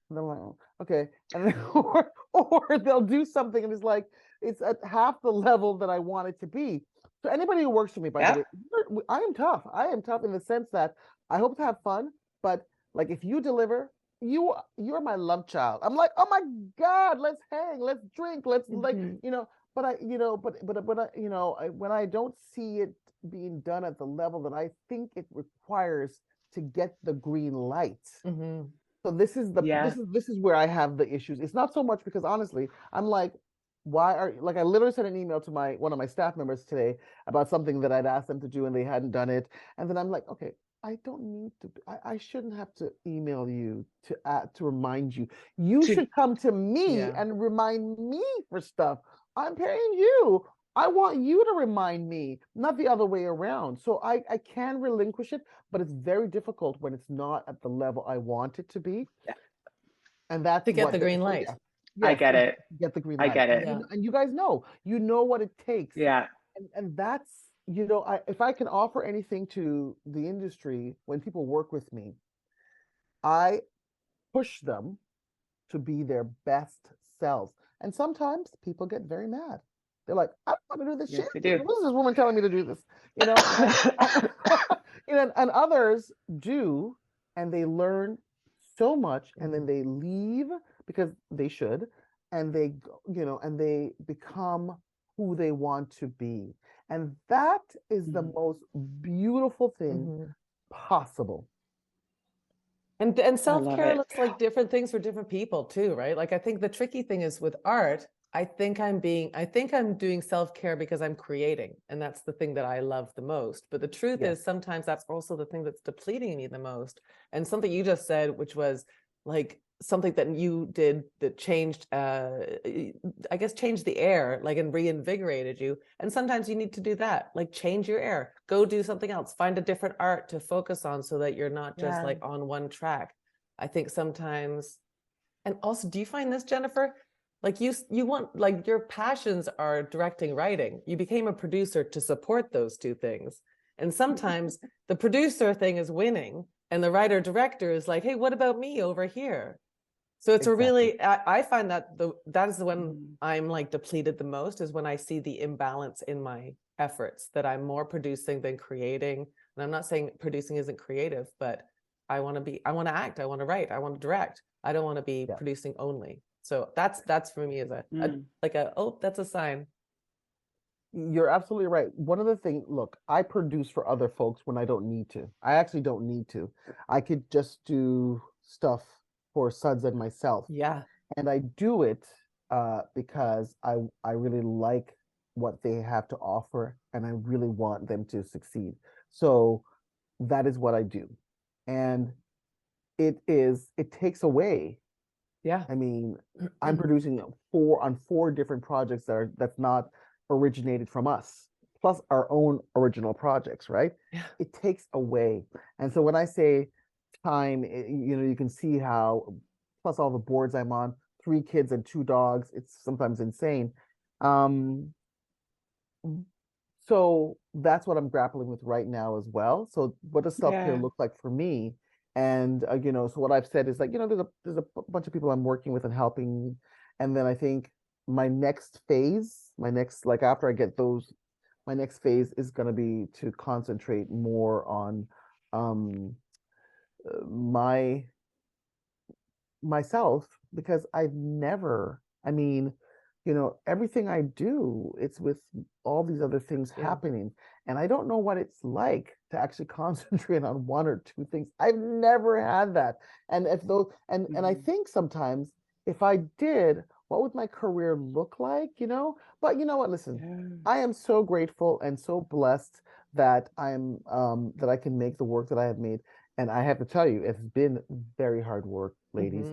And I'm like, "Oh, okay." And then, or they'll do something and it's like, it's at half the level that I want it to be. So anybody who works for me, by the Yeah. way, I am tough. I am tough in the sense that I hope to have fun, but like if you deliver, you're my love child. I'm like, oh my God, let's hang, let's drink, let's like, Mhm. but I, but I, when I don't see it being done at the level that I think it requires to get the green light. Mhm. So Yeah. this is where I have the issues. It's not so much because honestly, I'm like, why are like I literally sent an email to my one of my staff members today about something that I'd asked them to do and they hadn't done it. And then I'm like, okay, I don't need to. I shouldn't have to email you to remind you. You To should come to me Yeah. and remind me for stuff. I'm paying you. I want you to remind me, not the other way around. So I can relinquish it, but it's very difficult when it's not at the level I want it to be. And that's To get what the green so light. yeah. I Yes, get it. get the green I light. get it. Yeah. And you guys know, what it takes. Yeah. And that's, if I can offer anything to the industry when people work with me, I push them to be their best selves. And sometimes people get very mad. They're like, I don't want to do this shit. Yes, I Who's do. this woman telling me to do this? And and others do, and they learn so much, and then Mhm. they leave because they should, and and they become who they want to be. And that is the Mhm. most beautiful thing Mhm. possible. And I love self-care it. looks like different things for different people too, right? Like I think the tricky thing is with art, I think I'm doing self-care because I'm creating, and that's the thing that I love the most. But the truth Yes. is sometimes that's also the thing that's depleting me the most. And something you just said, which was like something that you did that changed I guess changed the air, like, and reinvigorated you. And sometimes you need to do that, like change your air, go do something else, find a different art to focus on so that you're not just Yeah. like on one track. I think sometimes, and also, do you find this, Jennifer? Like you want, like, your passions are directing, writing. You became a producer to support those two things. And sometimes the producer thing is winning and the writer director is like, hey, what about me over here? So it's a Exactly. really, I find that that is when Mhm. I'm like depleted the most, is when I see the imbalance in my efforts, that I'm more producing than creating. And I'm not saying producing isn't creative, but I want to act, I want to write, I want to direct. I don't want to be Yeah. producing only. So that's for me is a Mm. like a, oh, that's a sign. You're absolutely right. One of the things, look, I produce for other folks when I don't need to. I actually don't need to. I could just do stuff for Suds and myself. Yeah. And I do it because I really like what they have to offer and I really want them to succeed. So that is what I do. And it takes away. Yeah. I mean, I'm producing four different projects that's not originated from us, plus our own original projects, right? Yeah. It takes away. And so when I say time, you can see how, plus all the boards I'm on, 3 kids and 2 dogs, it's sometimes insane. Um, so that's what I'm grappling with right now as well. So what does self-care Yeah. look like for me And you know, so what I've said is like, you know, there's a bunch of people I'm working with and helping, and then I think my next phase, my next, like after I get those, my next phase is going to be to concentrate more on um my myself, because I've never, I mean, you know, everything I do, it's with all these other things happening. And I don't know what it's like to actually concentrate on one or two things. I've never had that. And if those, and I think sometimes if I did, what would my career look like, you know? But you know what, listen, I am so grateful and so blessed that I'm that I can make the work that I have made. And I have to tell you, it's been very hard work, ladies.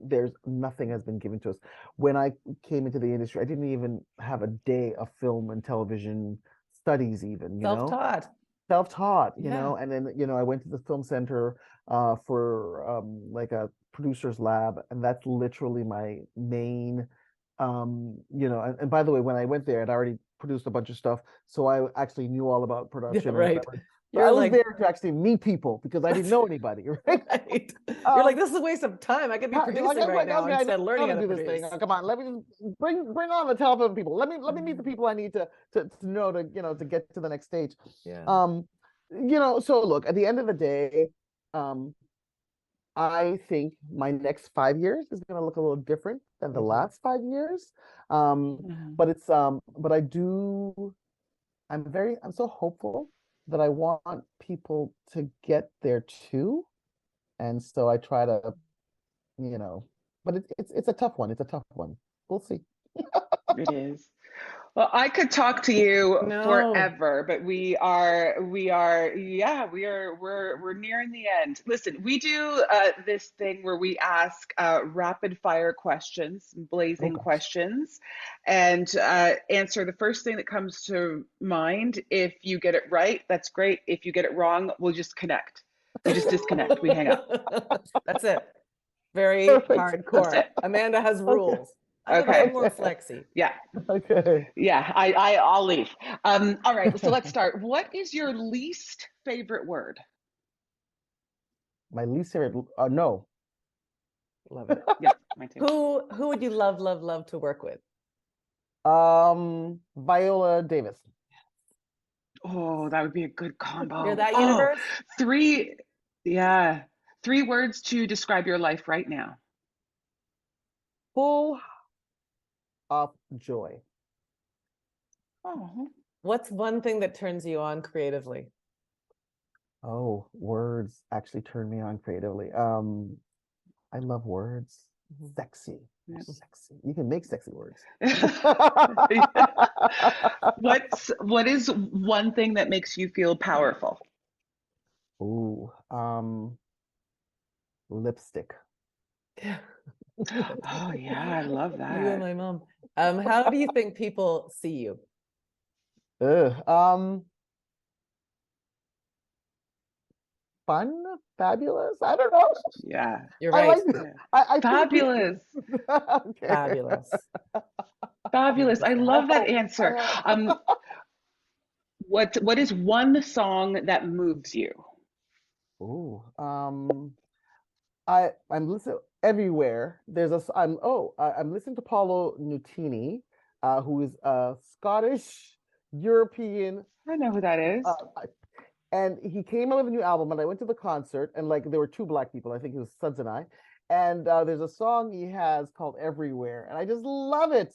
There's nothing has been given to us. When I came into the industry, I didn't even have a day of film and television studies, even, you know, Self-taught. self-taught, you Yeah. know. And then, you know, I went to the film center for like a producer's lab, and that's literally my main, you know. And by the way, when I went there, I'd already produced a bunch of stuff, so I actually knew all about Yeah, production and right. whatever. So You're I was like, there to actually meet people because I didn't know anybody, right? right. You're like, Um, this is a waste of time. I could be like producing I was right like, now okay, I know instead of how learning to how to do this thing. produce. Come on, let me just bring on the telephone people. Let me meet the people I need to know, to, you know, to get to the next stage. Yeah. You know, so look, at the end of the day, um, I think my next 5 years is going to look a little different than the last 5 years. But it's but I do, I'm so hopeful that I want people to get there too. And so I try to, you know, but it's a tough one. It's a tough one. We'll see. It is. Well, I could talk to you No. forever, but yeah, we're nearing the end. Listen, we do this thing where we ask rapid fire questions, Oh blazing gosh. questions, and answer the first thing that comes to mind. If you get it right, that's great. If you get it wrong, we'll just connect. We just disconnect. We hang up. That's it. Very Perfect. That's hardcore. it. Amanda has Okay. rules. I'm a bit Okay. more Okay. flexy. Yeah. Okay. Yeah. I'll leave. All right. So let's start. What is your least favorite word? My least favorite, no. Love it. Yeah, mine too. Who would you love to work with? Viola Davis. Oh, that would be a good You're combo. that Oh, universe? three, yeah, three words to describe your life right now. Full of joy. Oh, What's one thing that turns you on creatively? Oh, words actually turn me on creatively. I love words. Sexy. yeah. Sexy. You can make sexy words. What is one thing that makes you feel powerful? Ooh, lipstick. Oh yeah, I love You and that. my mom. How do you think people see you? Ugh, fun, fabulous. I don't know. Yeah, You're I right. like. yeah. I think people. Fabulous. Okay. Fabulous. Fabulous. I 100%. I love that hope. I answer. hope. What is one song that moves you? Ooh, I'm listening everywhere. There's a I'm listening to Paolo Nutini, who is a Scottish European, I know who that uh, is. and he came out with a new album. And I went to the concert, and like there were two black people. I think it was Sudz and I. And there's a song he has called "Everywhere," and I just love it.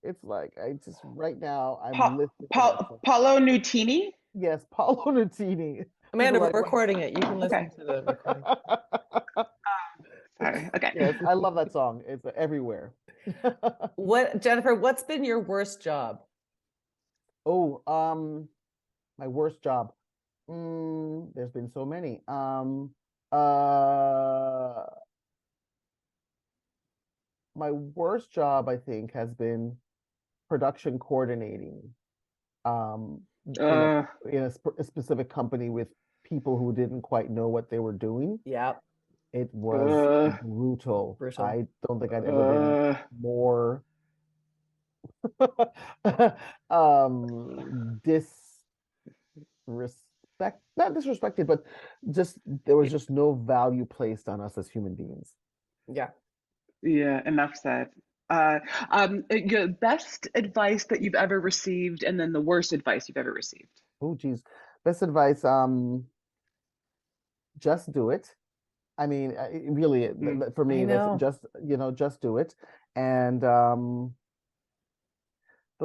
It's like I just right now I'm listening to that song. Paolo Nutini? Yes, Paolo Nutini. People Amanda, are we're like, recording it. You can listen Okay. to the recording. Sorry. Okay. yes, I love that song. It's everywhere. What, Jennifer, what's been your worst job? Oh, my worst job. There's been so many. Uh, my worst job, I think, has been production coordinating. Um, in a Uh, a specific company with people who didn't quite know what they were doing. Yeah, It was uh, brutal. brutal. I don't think I'd ever been uh, more disrespected not disrespected, but just there was just no value placed on us as human beings. Yeah. Yeah, enough said. Your best advice that you've ever received, and then the worst advice you've ever received. Oh, geez. Best advice, just do it. I mean, really, Mm. for I me, that's know. just, just do it. And the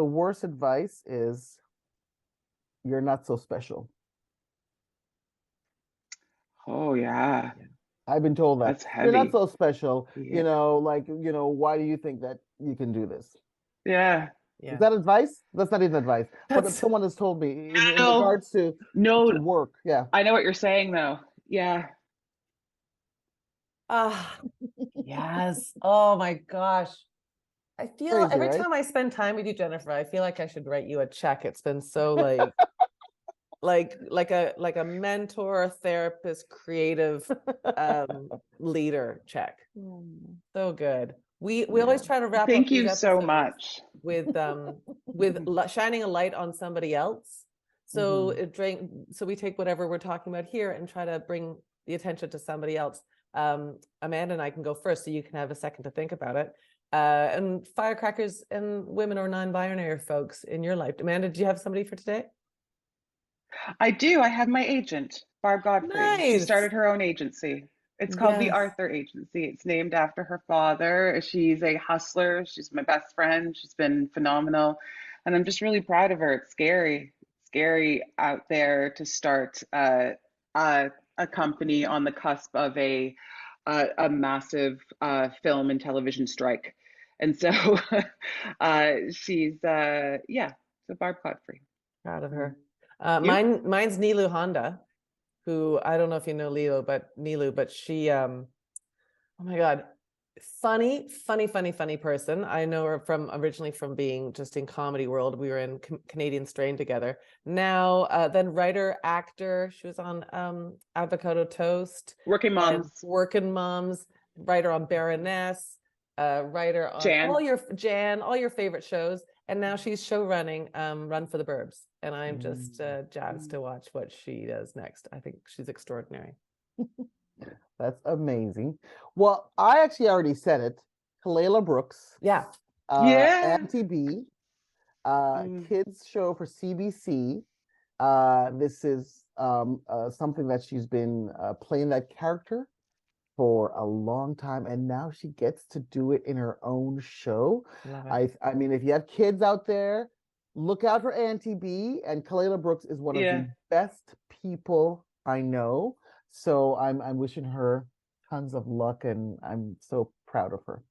worst advice is you're not so special. Oh yeah, I've been told that that's you're not heavy. so special, Yeah. like, why do you think that you can do this? Yeah. Is Yeah. that advice? That's not even advice. But if That's someone has told me in No, regards to no, work, yeah. I know what you're saying though. Yeah. ah yes. Oh my gosh. I feel Crazy, every right? time I spend time with you, Jennifer, I feel like I should write you a check. It's been so like a mentor, therapist, creative leader check. So good. We Yeah. always try to wrap up Thank these you so episodes much. with shining a light on somebody else. So so we take whatever we're talking about here and try to bring the attention to somebody else. Amanda and I can go first, so you can have a second to think about it. And firecrackers and women or non-binary folks in your life. Amanda, do you have somebody for today? I do. I have my agent, Barb Godfrey. She Nice. started her own agency. It's called the Yes. Arthur Agency. It's named after her father. She's a hustler. She's my best friend. She's been phenomenal. And I'm just really proud of her. It's scary out there to start a company on the cusp of a massive film and television strike. And so she's, yeah, so Barb Godfrey. Proud of Mhm. her. You? Mine's Nilu Honda, who I don't know if you know Nilu, but she oh my God, funny person. I know her from originally from being just in comedy world. We were in Canadian Strain together. Now then writer, actor. She was on Avocado Toast Working and moms. Working Moms, writer on Baroness, writer on Jan. all your favorite shows. And now she's show running Run for the Burbs. And I'm just jazzed to watch what she does next. I think she's extraordinary. That's amazing. Well, I actually already said it. Kalela Brooks, Yeah. Yeah. Auntie B, Mm. kids show for CBC. This is something that she's been playing that character for a long time, and now she gets to do it in her own show. Love it. I mean, if you have kids out there, look out for Auntie B. And Kalela Brooks is one of Yeah. the best people I know. So I'm wishing her tons of luck, and I'm so proud of her.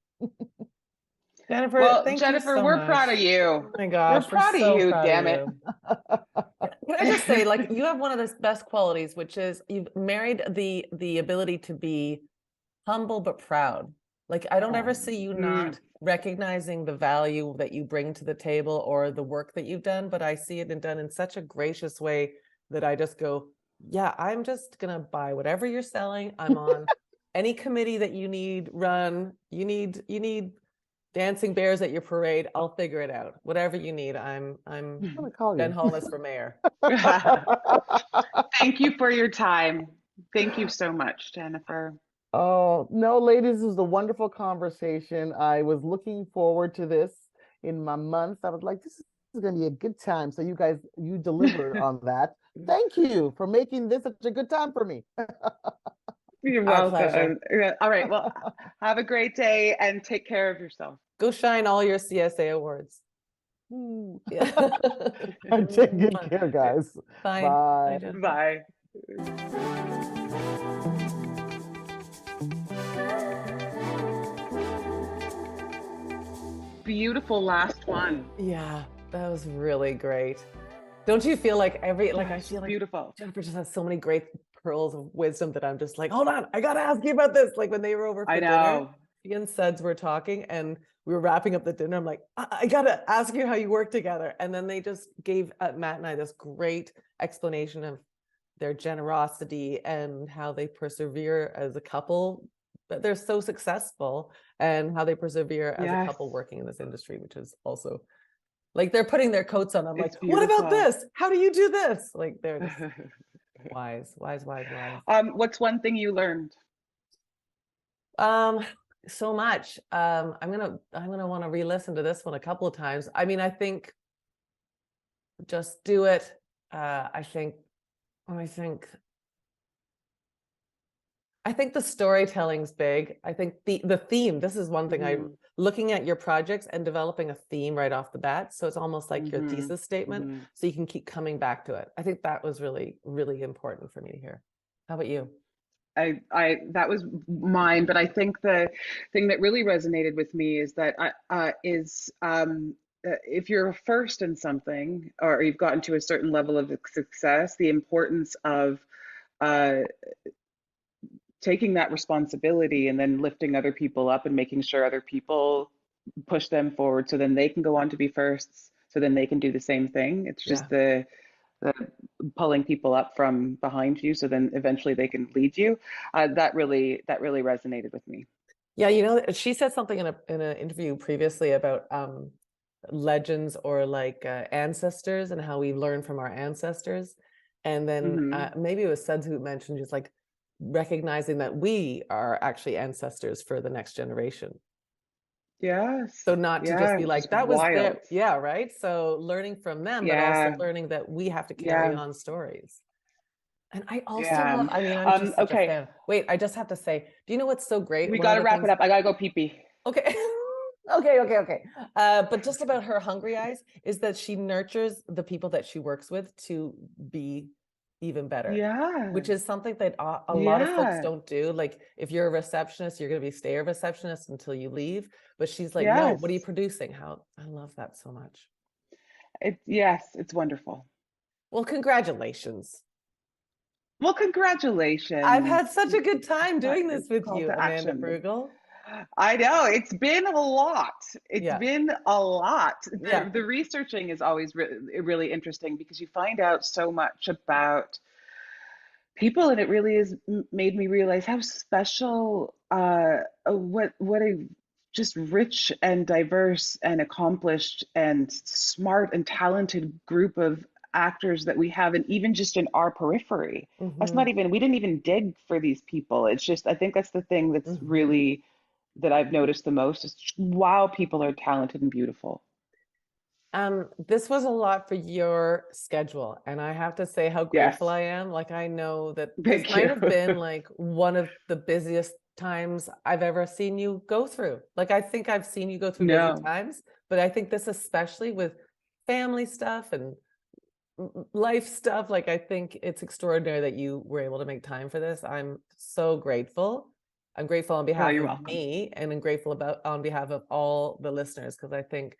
Jennifer, Well, thank you Jennifer, so we're much. proud of you. Oh my We're gosh, we're proud of so you, proud of damn it. you. Can I just say, like, you have one of the best qualities, which is you've married the ability to be humble but proud. Like, I don't ever see you not recognizing the value that you bring to the table or the work that you've done, but I see it and done in such a gracious way that I just go, yeah, I'm just gonna buy whatever you're selling. I'm on any committee that you need run. You need dancing bears at your parade. I'll figure it out. Whatever you need. I'm gonna call Ben you. Holness for mayor. Thank you for your time. Thank you so much, Jennifer. Oh, no, ladies, this was a wonderful conversation. I was looking forward to this in my month. I was like, this is going to be a good time. So you delivered on that. Thank you for making this such a good time for me. You're Our pleasure. welcome. Yeah, all right. Well, have a great day and take care of yourself. Go shine all your CSA awards. Yeah. Take good care, guys. Bye. Bye, Bye. Jennifer. Bye. Beautiful last one. Yeah, that was really great. Don't you feel like I feel like beautiful. Jennifer just has so many great pearls of wisdom that I'm just like, hold on, I gotta ask you about this. Like when they were over for I dinner, know. she and Sudz were talking and we were wrapping up the dinner. I'm like, I gotta ask you how you work together. And then they just gave Matt and I this great explanation of their generosity and how they persevere as a couple. But they're so successful and how they persevere as a couple working in this industry, which is also like they're putting their coats on. I'm It's like, what about beautiful. this? How do you do this? Like they're just Wise, wise, wise, wise. What's one thing you learned? So much. I'm gonna want to re-listen to this one a couple of times. I mean, I think just do it. I think the storytelling's big. I think the theme, this is one thing I'm looking at your projects and developing a theme right off the bat. So it's almost like your thesis statement. So you can keep coming back to it. I think that was really, really important for me to hear. How about you? That was mine, but I think the thing that really resonated with me is that if you're first in something or you've gotten to a certain level of success, the importance of taking that responsibility and then lifting other people up and making sure other people push them forward so then they can go on to be firsts, so then they can do the same thing. It's just the pulling people up from behind you so then eventually they can lead you. That really resonated with me. Yeah, you know, she said something in an interview previously about legends or like ancestors and how we learn from our ancestors. And then maybe it was Sudz who mentioned just like recognizing that we are actually ancestors for the next generation. Yes. So not to just be like, that was wild. Yeah, right. So learning from them, but also learning that we have to carry on stories. And I also love, I mean, I'm just such a fan. Wait, I just have to say, do you know what's so great? We got to wrap it up. I got to go pee-pee. Okay. Okay. But just about her hungry eyes is that she nurtures the people that she works with to be even better. Yeah. Which is something that a lot of folks don't do. Like if you're a receptionist, you're going to stay a receptionist until you leave. But she's like, no, what are you producing? I love that so much. It's wonderful. Well, congratulations. Well, congratulations. I've had such a good time doing this with you, Amanda Brugel. I know, it's been a lot. It's been a lot. The researching is always really interesting because you find out so much about people, and it really has made me realize how special, what a just rich and diverse and accomplished and smart and talented group of actors that we have, and even just in our periphery. That's not even, we didn't even dig for these people. It's just, I think that's the thing that's really, that I've noticed the most is, wow, people are talented and beautiful. This was a lot for your schedule, and I have to say how grateful I am. Like, I know that this might have been like one of the busiest times I've ever seen you go through. Like, I think I've seen you go through busy times, but I think this, especially with family stuff and life stuff, like I think it's extraordinary that you were able to make time for this. I'm so grateful. I'm grateful on behalf of me, and I'm grateful on behalf of all the listeners, because I think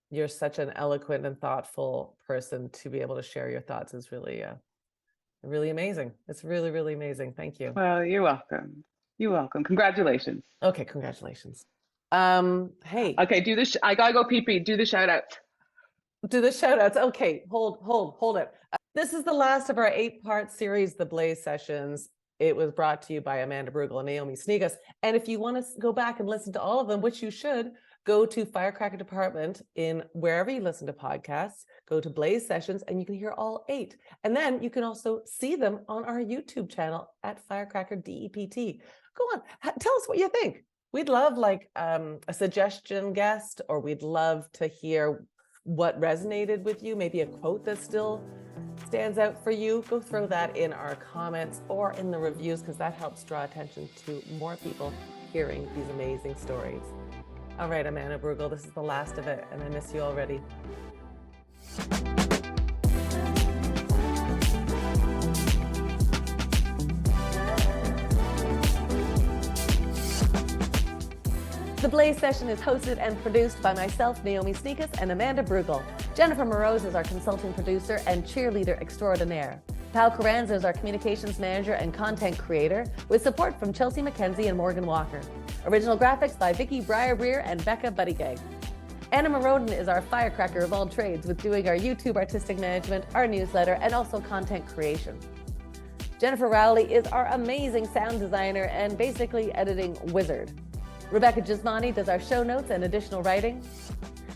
you're such an eloquent and thoughtful person. To be able to share your thoughts is really, really amazing. It's really, really amazing. Thank you. Well, you're welcome. You're welcome. Congratulations. Okay, congratulations. Hey. Okay, do this. I gotta go pee-pee. Do the shout outs. Do the shout outs. Okay, hold it. This is the last of our 8-part series, The Blaze Sessions. It was brought to you by Amanda Brugel and Naomi Sneakus. And if you want to go back and listen to all of them, which you should, go to Firecracker Department in wherever you listen to podcasts, go to Blaze Sessions, and you can hear all 8. And then you can also see them on our YouTube channel at Firecracker DEPT. Go on, tell us what you think. We'd love like a suggestion guest, or we'd love to hear what resonated with you, maybe a quote that still stands out for you. Go throw that in our comments or in the reviews, because that helps draw attention to more people hearing these amazing stories. All right, Amanda Brugel, this is the last of it, and I miss you already. The Blaze Session is hosted and produced by myself, Naomi Sneakus, and Amanda Brugel. Jennifer Morose is our consulting producer and cheerleader extraordinaire. Pal Carranza is our communications manager and content creator, with support from Chelsea McKenzie and Morgan Walker. Original graphics by Vicky Breyer-Breer and Becca Buddygag. Anna Moroden is our firecracker of all trades, with doing our YouTube artistic management, our newsletter, and also content creation. Jennifer Rowley is our amazing sound designer and basically editing wizard. Rebecca Gismani does our show notes and additional writing.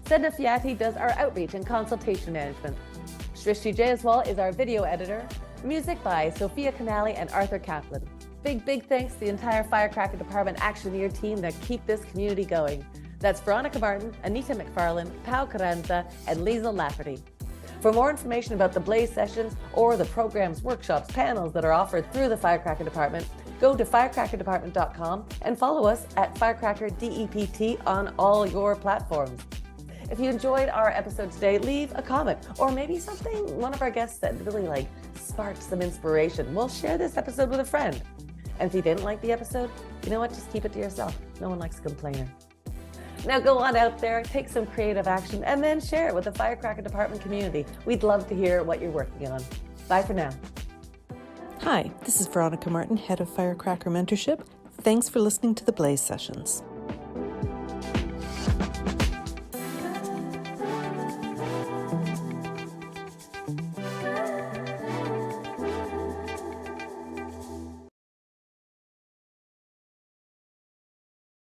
Sedna Fiati does our outreach and consultation management. Srishti Jaiswal is our video editor. Music by Sophia Canali and Arthur Kaplan. Big thanks to the entire Firecracker Department Actioneer team that keep this community going. That's Veronica Martin, Anita McFarlane, Pau Carranza, and Liesl Lafferty. For more information about the Blaze sessions or the programs, workshops, panels that are offered through the Firecracker Department, go to firecrackerdepartment.com and follow us at Firecracker DEPT on all your platforms. If you enjoyed our episode today, leave a comment or maybe something one of our guests said really sparked some inspiration. We'll share this episode with a friend. And if you didn't like the episode, you know what? Just keep it to yourself. No one likes a complainer. Now go on out there, take some creative action, and then share it with the Firecracker Department community. We'd love to hear what you're working on. Bye for now. Hi, this is Veronica Martin, Head of Firecracker Mentorship. Thanks for listening to the Blaze Sessions.